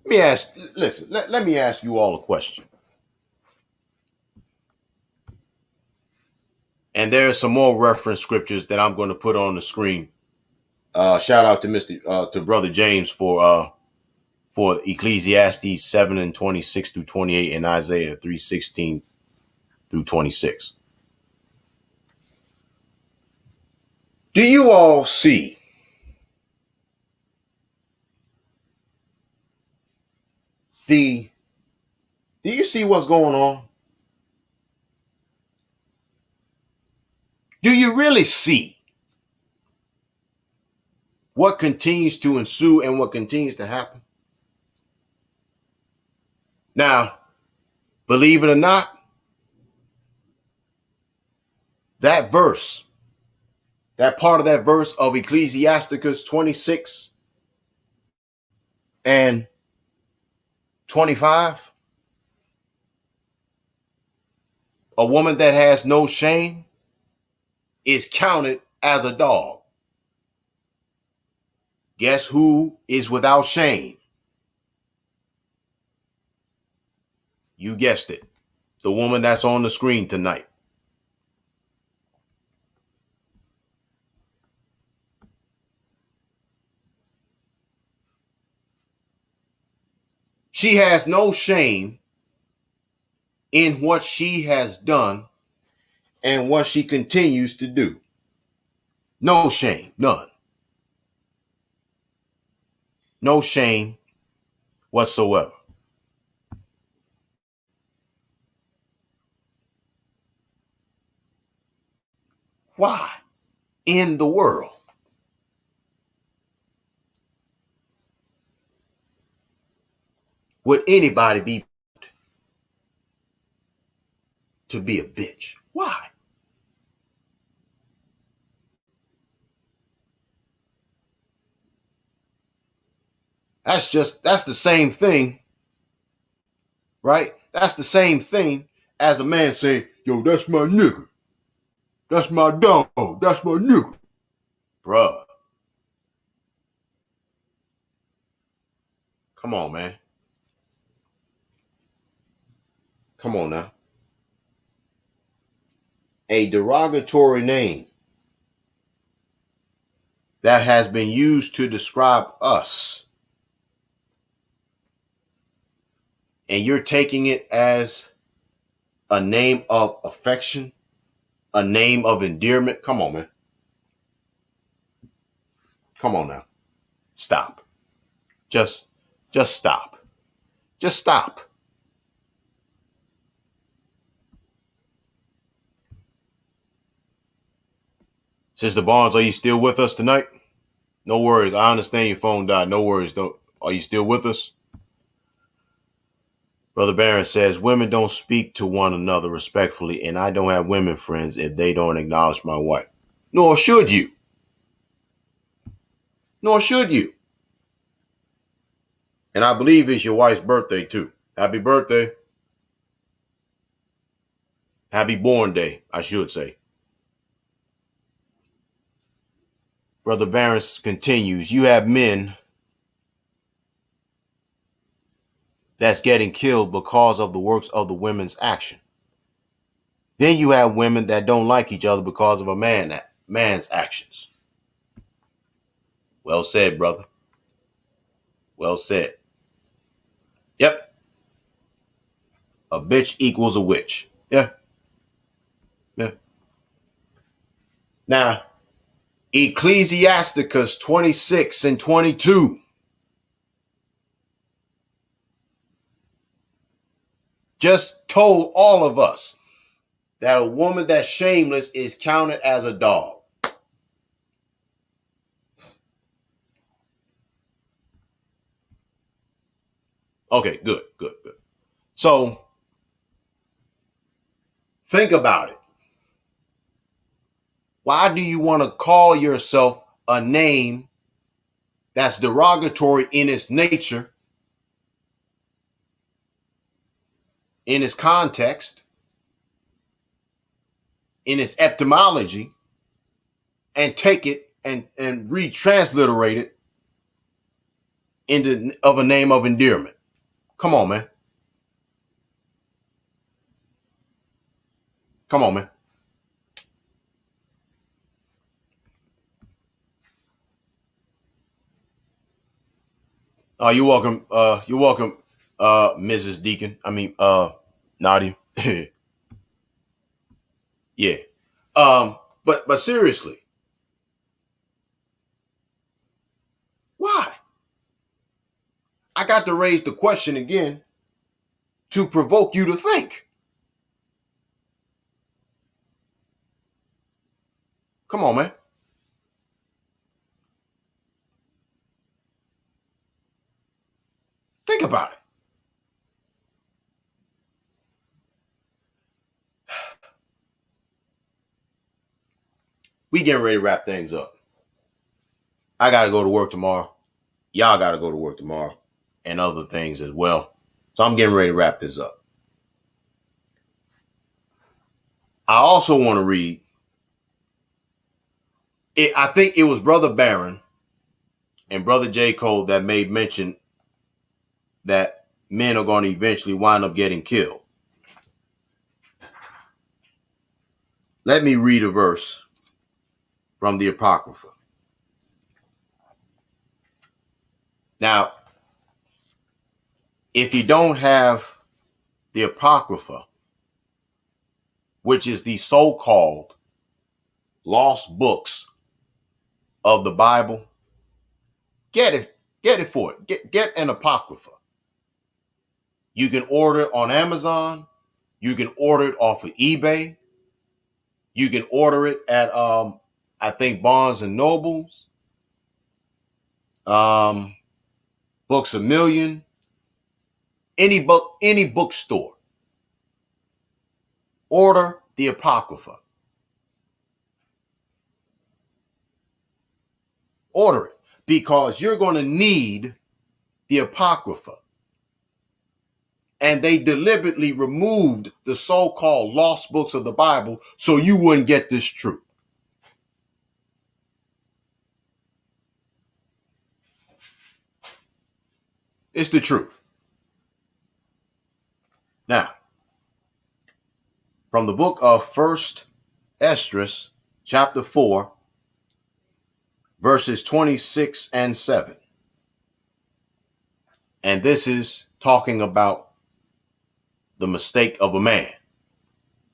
Let me ask you all a question. And there are some more reference scriptures that I'm going to put on the screen. Shout out to to Brother James for Ecclesiastes 7:26 through 28 and Isaiah 3:16 through 26. Do you all see do you see what's going on? Do you really see what continues to ensue and what continues to happen? Now, believe it or not, that verse, that part of that verse of Ecclesiasticus 26 and 25, a woman that has no shame is counted as a dog. Guess who is without shame? You guessed it. The woman that's on the screen tonight. She has no shame in what she has done and what she continues to do. No shame, none. No shame whatsoever. Why in the world would anybody be to be a bitch? Why? That's the same thing, right? That's the same thing as a man saying, yo, that's my nigga. That's my dog. That's my nigga. Bruh. Come on, man. Come on now. A derogatory name that has been used to describe us, and you're taking it as a name of affection, a name of endearment. Come on, man. Come on now. Stop. Just stop. Just stop. Sister Barnes, are you still with us tonight? No worries. I understand your phone died. No worries. Are you still with us? Brother Barron says, women don't speak to one another respectfully, and I don't have women friends if they don't acknowledge my wife. Nor should you. Nor should you. And I believe it's your wife's birthday, too. Happy birthday. Happy born day, I should say. Brother Barron continues, you have men that's getting killed because of the works of the women's action. Then you have women that don't like each other because of a man's actions. Well said, brother. Well said. Yep. A bitch equals a witch. Yeah. Yeah. Now, Ecclesiasticus 26 and 22 just told all of us that a woman that's shameless is counted as a dog. Okay, good. So, think about it. Why do you want to call yourself a name that's derogatory in its nature, in its context, in its etymology and take it and retransliterate it into of a name of endearment. Come on, man. Come on, man. Oh, you're welcome. You're welcome, Mrs. Deacon. I mean, Nadia. Yeah. But seriously, why? I got to raise the question again to provoke you to think. Come on, man. Think about it. We getting ready to wrap things up. I got to go to work tomorrow. Y'all got to go to work tomorrow and other things as well. So I'm getting ready to wrap this up. I also want to read it. I think it was Brother Barron and Brother J. Cole that made mention that men are going to eventually wind up getting killed. Let me read a verse from the Apocrypha. Now, if you don't have the Apocrypha, which is the so-called lost books of the Bible, get it for it. Get an Apocrypha. You can order it on Amazon. You can order it off of eBay. You can order it at I think Barnes and Nobles, Books a Million, any bookstore. Order the Apocrypha. Order it because you're going to need the Apocrypha. And they deliberately removed the so-called lost books of the Bible so you wouldn't get this truth. It's the truth. Now, from the book of 1st Esdras, chapter 4, verses 26 and 7. And this is talking about the mistake of a man.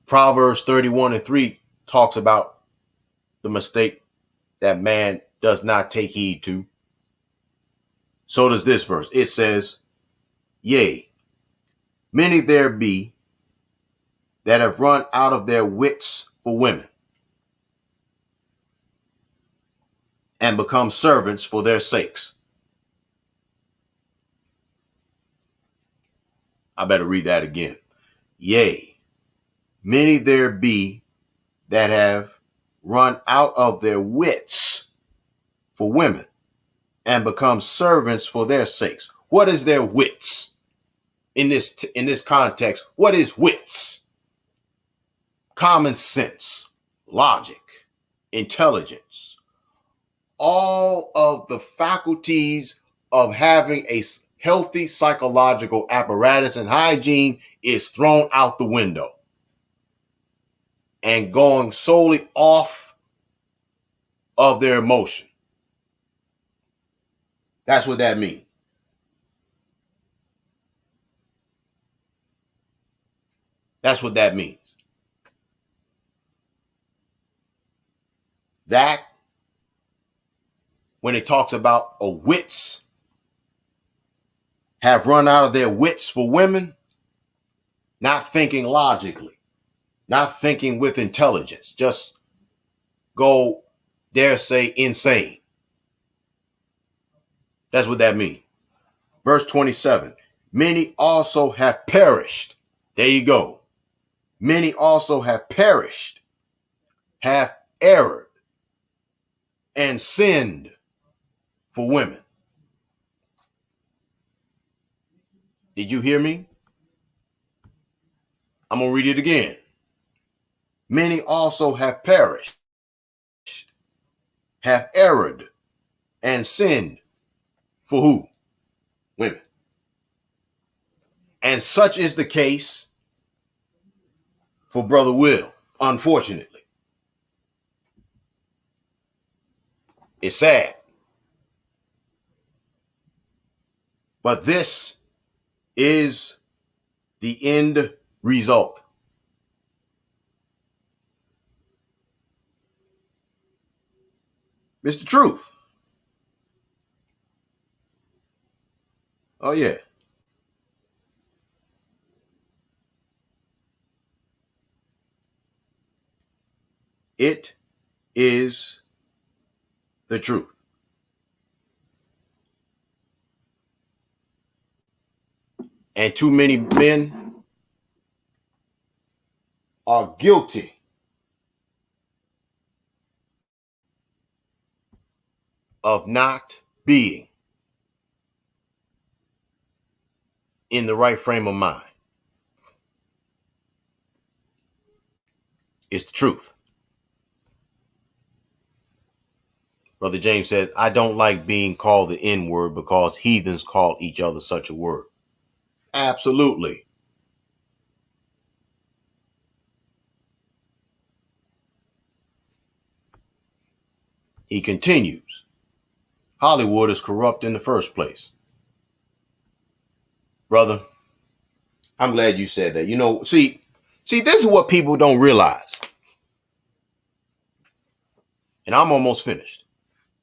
Proverbs 31 and 3 talks about the mistake that man does not take heed to. So does this verse. It says, yea, many there be that have run out of their wits for women and become servants for their sakes. I better read that again. Yea, many there be that have run out of their wits for women and become servants for their sakes. What is their wits? In this context, what is wits? Common sense, logic, intelligence, all of the faculties of having a healthy psychological apparatus and hygiene is thrown out the window and going solely off of their emotion. That's what that means. That's what that means. That, when it talks about a wits, have run out of their wits for women, not thinking logically, not thinking with intelligence, just go, dare say, insane. That's what that means. Verse 27, many also have perished. There you go. Many also have perished, have erred, and sinned for women. Did you hear me? I'm going to read it again. many also have perished, have erred, and sinned. For who? Women. And such is the case for Brother Will, unfortunately. It's sad. But this is the end result. Mr. Truth. Oh, yeah. It is the truth. And too many men are guilty of not being in the right frame of mind. It's the truth. Brother James says, I don't like being called the N-word because heathens call each other such a word. Absolutely. He continues, Hollywood is corrupt in the first place. Brother, I'm glad you said that. You know, see, this is what people don't realize. And I'm almost finished.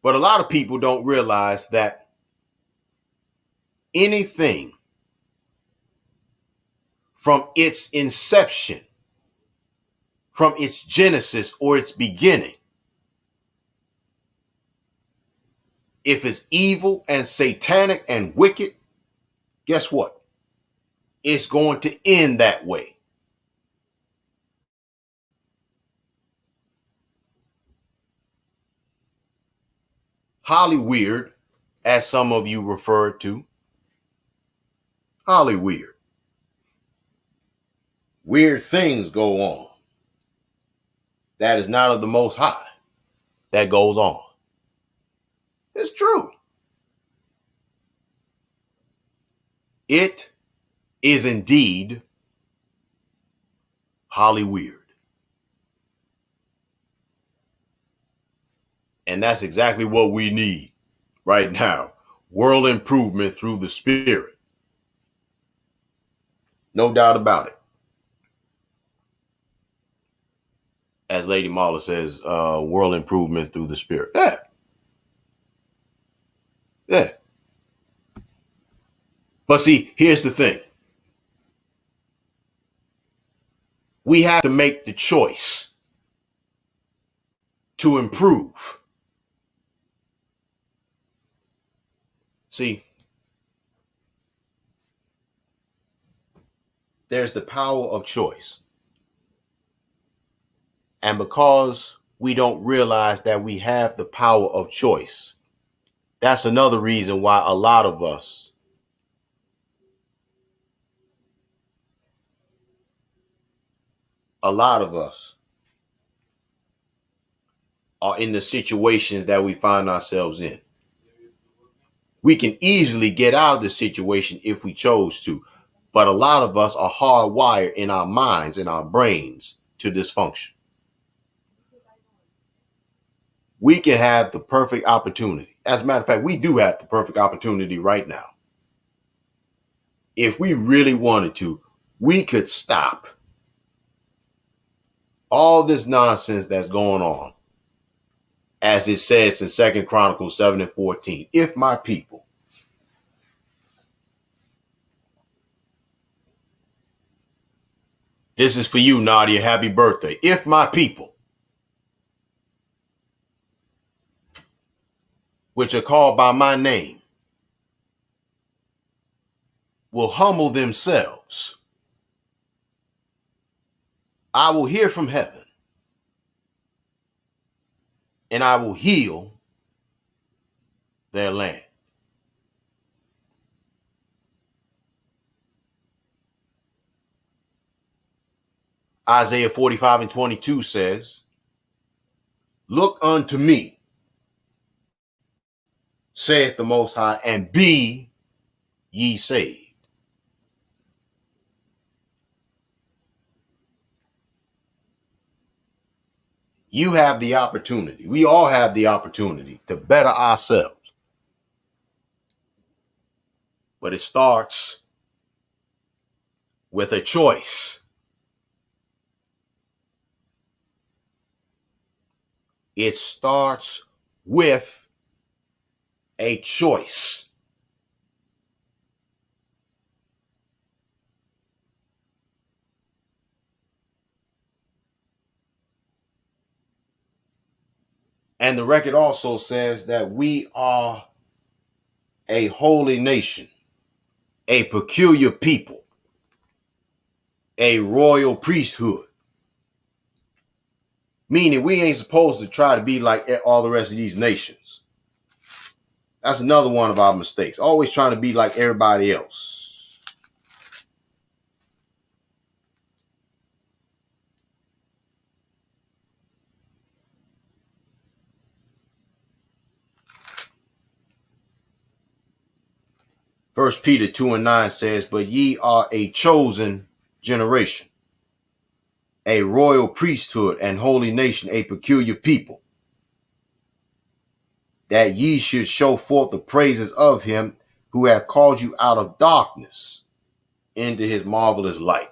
But a lot of people don't realize that anything from its inception, from its genesis or its beginning, if it's evil and satanic and wicked, guess what? It's going to end that way. Hollyweird, as some of you referred to, Hollyweird. Weird things go on. That is not of the Most High. That goes on. It's true. It is indeed Hollyweird. And that's exactly what we need right now. World improvement through the Spirit. No doubt about it. As Lady Marla says, world improvement through the Spirit. Yeah. Yeah. But see, here's the thing. We have to make the choice to improve. See, there's the power of choice. And because we don't realize that we have the power of choice, that's another reason why a lot of us are in the situations that we find ourselves in. We can easily get out of the situation if we chose to, but a lot of us are hardwired in our minds, in our brains, to dysfunction. We can have the perfect opportunity. As a matter of fact, we do have the perfect opportunity right now. If we really wanted to, we could stop all this nonsense that's going on. As it says in 2 Chronicles 7:14, if my people, this is for you, Nadia, happy birthday. If my people, which are called by my name, will humble themselves, I will hear from heaven and I will heal their land. Isaiah 45:22 says, "Look unto me, saith the Most High, and be ye saved." You have the opportunity. We all have the opportunity to better ourselves. But it starts with a choice. It starts with a choice. And the record also says that we are a holy nation, a peculiar people, a royal priesthood. Meaning we ain't supposed to try to be like all the rest of these nations. That's another one of our mistakes. Always trying to be like everybody else. First Peter 2:9 says, "But ye are a chosen generation, a royal priesthood and holy nation, a peculiar people, that ye should show forth the praises of him who hath called you out of darkness into his marvelous light."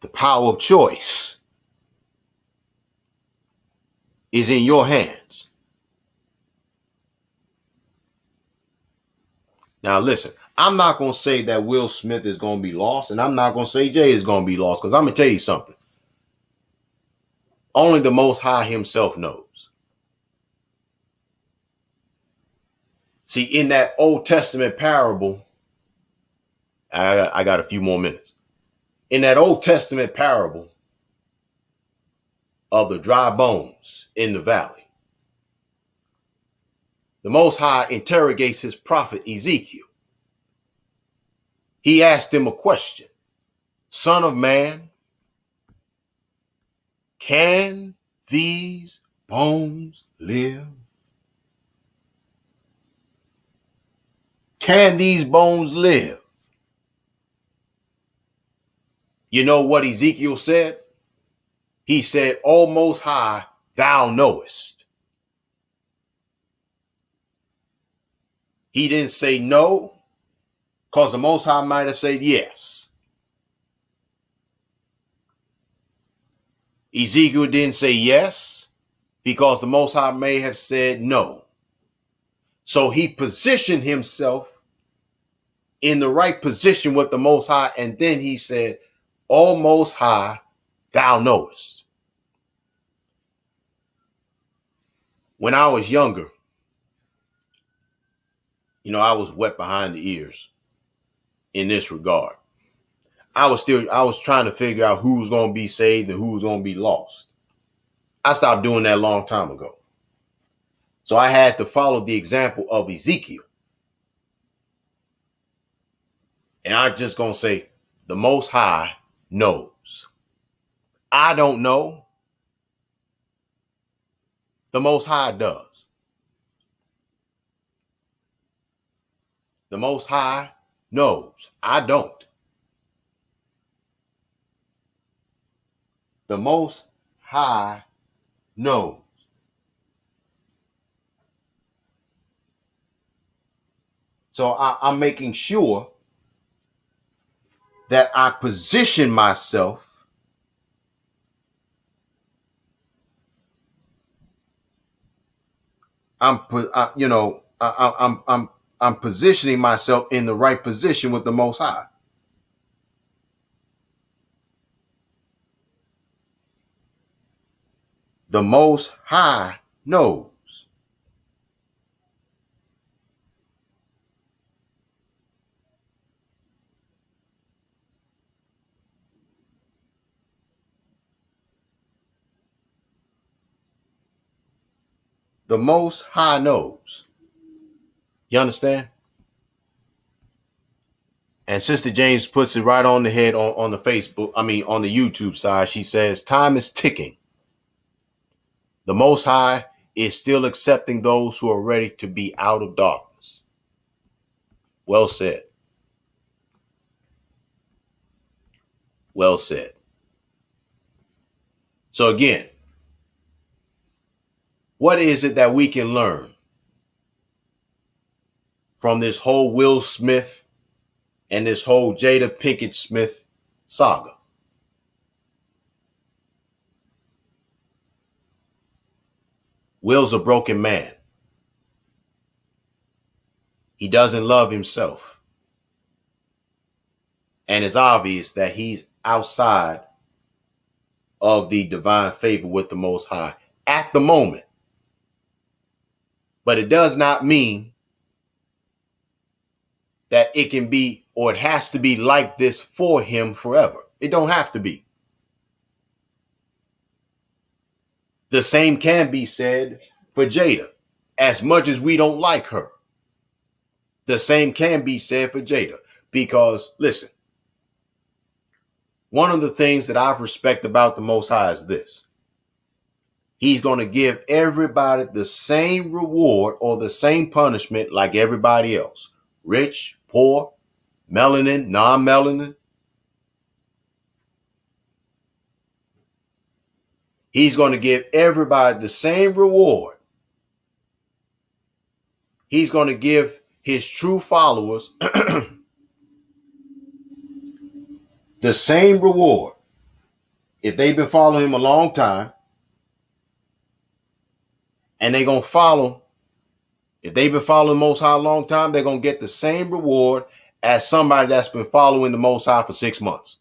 The power of choice is in your hands. Now, listen, I'm not going to say that Will Smith is going to be lost, and I'm not going to say Jay is going to be lost, because I'm going to tell you something. Only the Most High himself knows. See, in that Old Testament parable, I got a few more minutes. In that Old Testament parable of the dry bones in the valley, the Most High interrogates his prophet Ezekiel. He asked him a question: "Son of man, can these bones live?" Can these bones live? You know what Ezekiel said? He said, "O Most High, thou knowest." He didn't say no, because the Most High might have said yes. Ezekiel didn't say yes, because the Most High may have said no. So he positioned himself in the right position with the Most High, and then he said, "O Most High, thou knowest." When I was younger, I was wet behind the ears in this regard. I was trying to figure out who was going to be saved and who was going to be lost. I stopped doing that a long time ago. So I had to follow the example of Ezekiel. And I'm just going to say, the Most High knows. I don't know. The Most High does. The Most High knows. I don't. The Most High knows. So I'm making sure that I position myself I'm positioning myself in the right position with the Most High. The Most High knows. The Most High knows. You understand? And Sister James puts it right on the head on the Facebook, on the YouTube side. She says, time is ticking. The Most High is still accepting those who are ready to be out of darkness. Well said. Well said. So again, what is it that we can learn from this whole Will Smith and this whole Jada Pinkett Smith saga? Will's a broken man. He doesn't love himself. And it's obvious that he's outside of the divine favor with the Most High at the moment. But it does not mean that it can be, or it has to be like this for him forever. It don't have to be. The same can be said for Jada. As much as we don't like her, the same can be said for Jada. Because, listen, one of the things that I've respected about the Most High is this. He's going to give everybody the same reward or the same punishment like everybody else. Rich, poor, melanin, non-melanin. He's going to give everybody the same reward. He's going to give his true followers the same reward. If they've been following him a long time, and they're going to follow, if they've been following the Most High a long time, they're going to get the same reward as somebody that's been following the Most High for 6 months.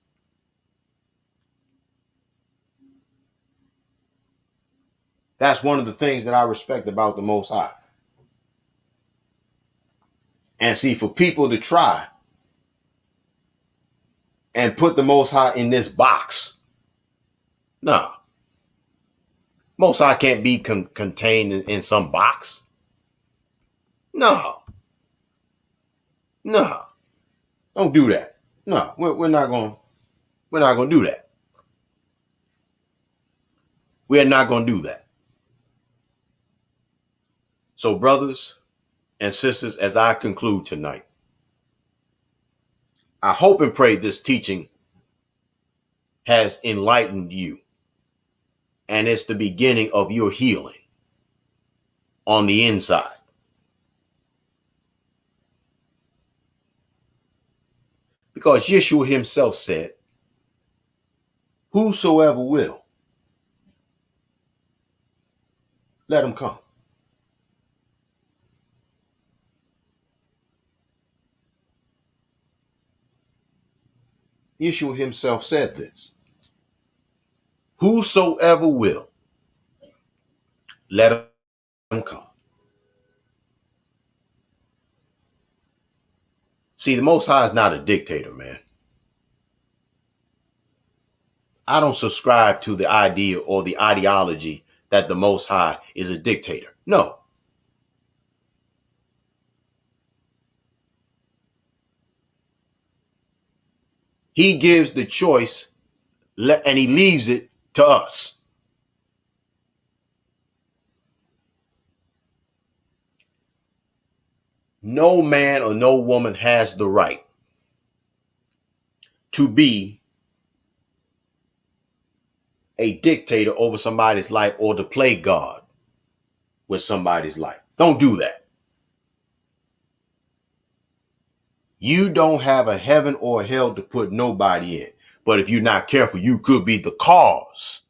That's one of the things that I respect about the Most High. And see, for people to try and put the Most High in this box, no. Most High can't be contained in some box. No. Don't do that. No, we're not going to do that. We're not going to do that. So, brothers and sisters, as I conclude tonight, I hope and pray this teaching has enlightened you, and it's the beginning of your healing on the inside. Because Yeshua himself said, whosoever will, let him come. Yeshua himself said this. Whosoever will, let him come. See, the Most High is not a dictator, man. I don't subscribe to the idea or the ideology that the Most High is a dictator. No. He gives the choice and he leaves it to us. No man or no woman has the right to be a dictator over somebody's life or to play God with somebody's life. Don't do that. You don't have a heaven or a hell to put nobody in. But if you're not careful, you could be the cause.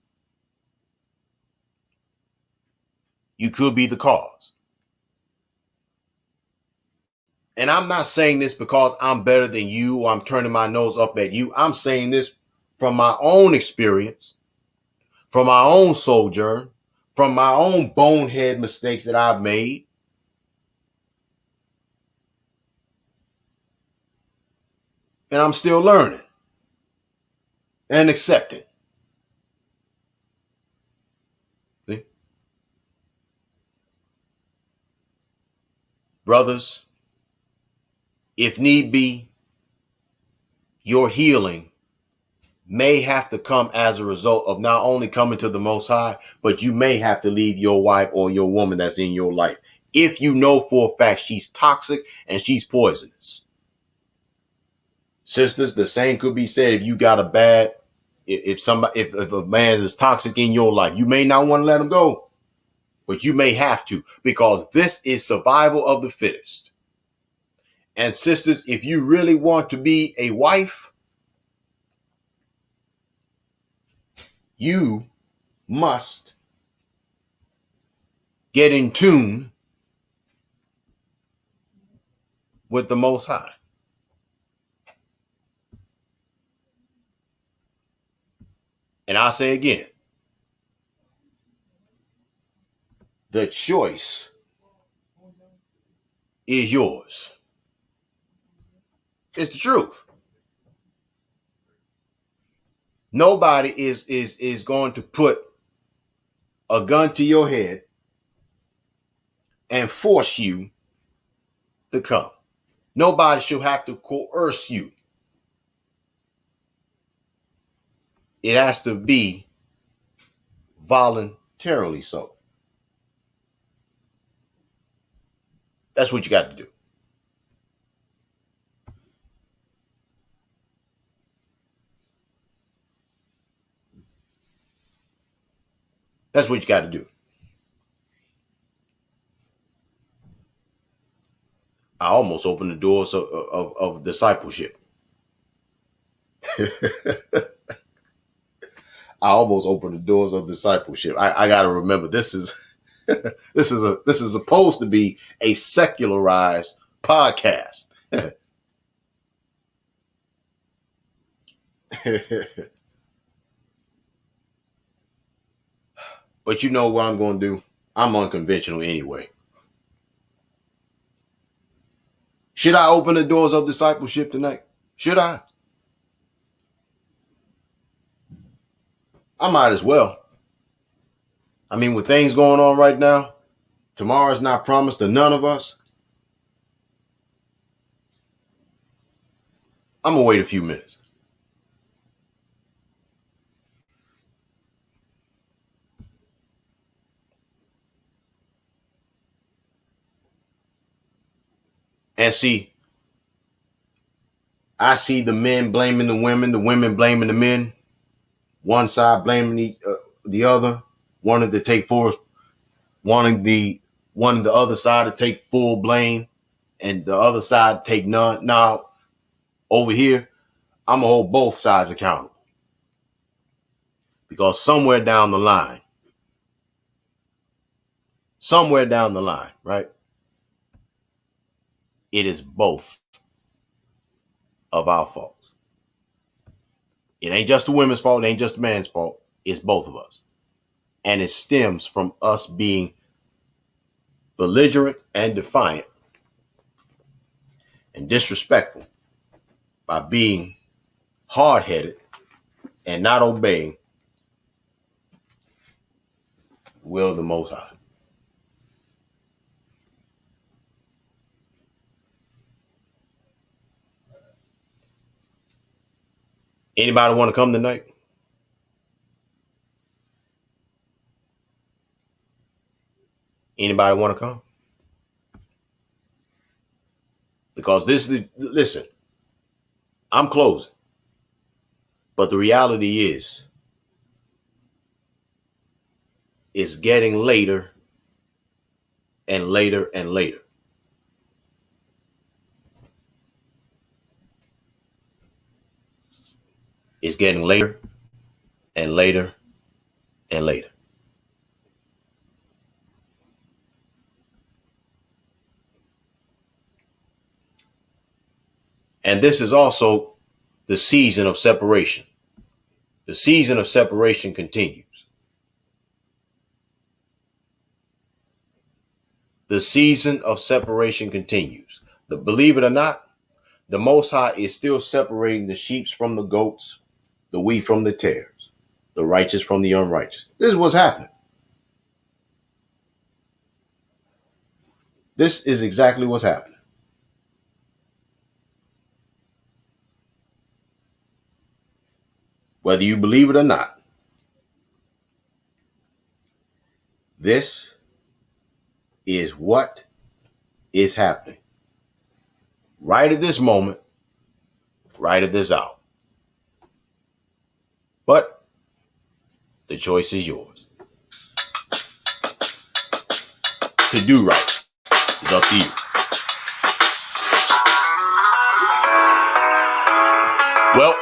You could be the cause. And I'm not saying this because I'm better than you or I'm turning my nose up at you. I'm saying this from my own experience, from my own sojourn, from my own bonehead mistakes that I've made. And I'm still learning and accepting. See? Brothers, if need be, your healing may have to come as a result of not only coming to the Most High, but you may have to leave your wife or your woman that's in your life. If you know for a fact she's toxic and she's poisonous. Sisters, the same could be said if you got a bad, if a man is toxic in your life, you may not want to let him go, but you may have to, because this is survival of the fittest. And sisters, if you really want to be a wife, you must get in tune with the Most High. And I say again, the choice is yours. It's the truth. Nobody is going to put a gun to your head and force you to come. Nobody should have to coerce you. It has to be voluntarily so. That's what you got to do. That's what you got to do. I almost opened the doors of discipleship. I almost opened the doors of discipleship. I got to remember this is this is supposed to be a secularized podcast. But you know what I'm going to do? I'm unconventional anyway. Should I open the doors of discipleship tonight? Should I? I might as well. I mean, with things going on right now, tomorrow's not promised to none of us. I'm going to wait a few minutes. And see, I see the men blaming the women blaming the men, one side blaming the other, wanting to take force, wanting the other side to take full blame, and the other side take none. Now, over here, I'm gonna hold both sides accountable, because somewhere down the line, right, it is both of our faults. It ain't just the women's fault. It ain't just the man's fault. It's both of us. And it stems from us being belligerent and defiant and disrespectful by being hard-headed and not obeying the will of the Most High. Anybody want to come tonight? Anybody want to come? Because listen, I'm closing. But the reality is, it's getting later and later and later. It's getting later and later and later. And this is also the season of separation. The season of separation continues. The season of separation continues. Believe it or not, the Most High is still separating the sheep from the goats, the wheat from the tares, the righteous from the unrighteous. This is what's happening. This is exactly what's happening. Whether you believe it or not, this is what is happening. Right at this moment, right at this hour. But the choice is yours. To do right is up to you. Well,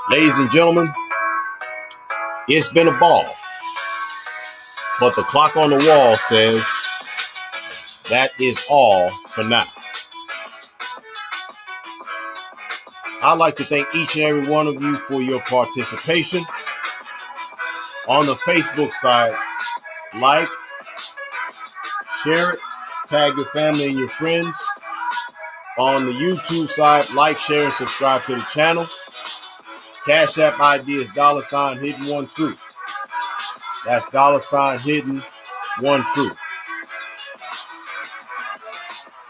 ladies and gentlemen, it's been a ball. But the clock on the wall says that is all for now. I'd like to thank each and every one of you for your participation. On the Facebook side, like, share it, tag your family and your friends. On the YouTube side, like, share, and subscribe to the channel. Cash App ID is $hidden1truth. That's $hidden1truth.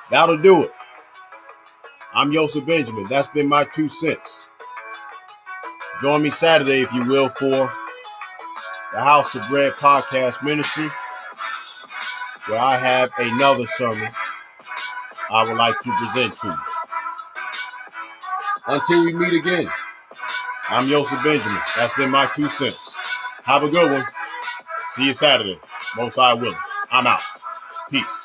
That'll do it. I'm Yosef Benjamin. That's been my 2 cents. Join me Saturday, if you will, for the House of Bread podcast ministry, where I have another sermon I would like to present to you. Until we meet again, I'm Yosef Benjamin. That's been my 2 cents. Have a good one. See you Saturday. Most High willing. I'm out. Peace.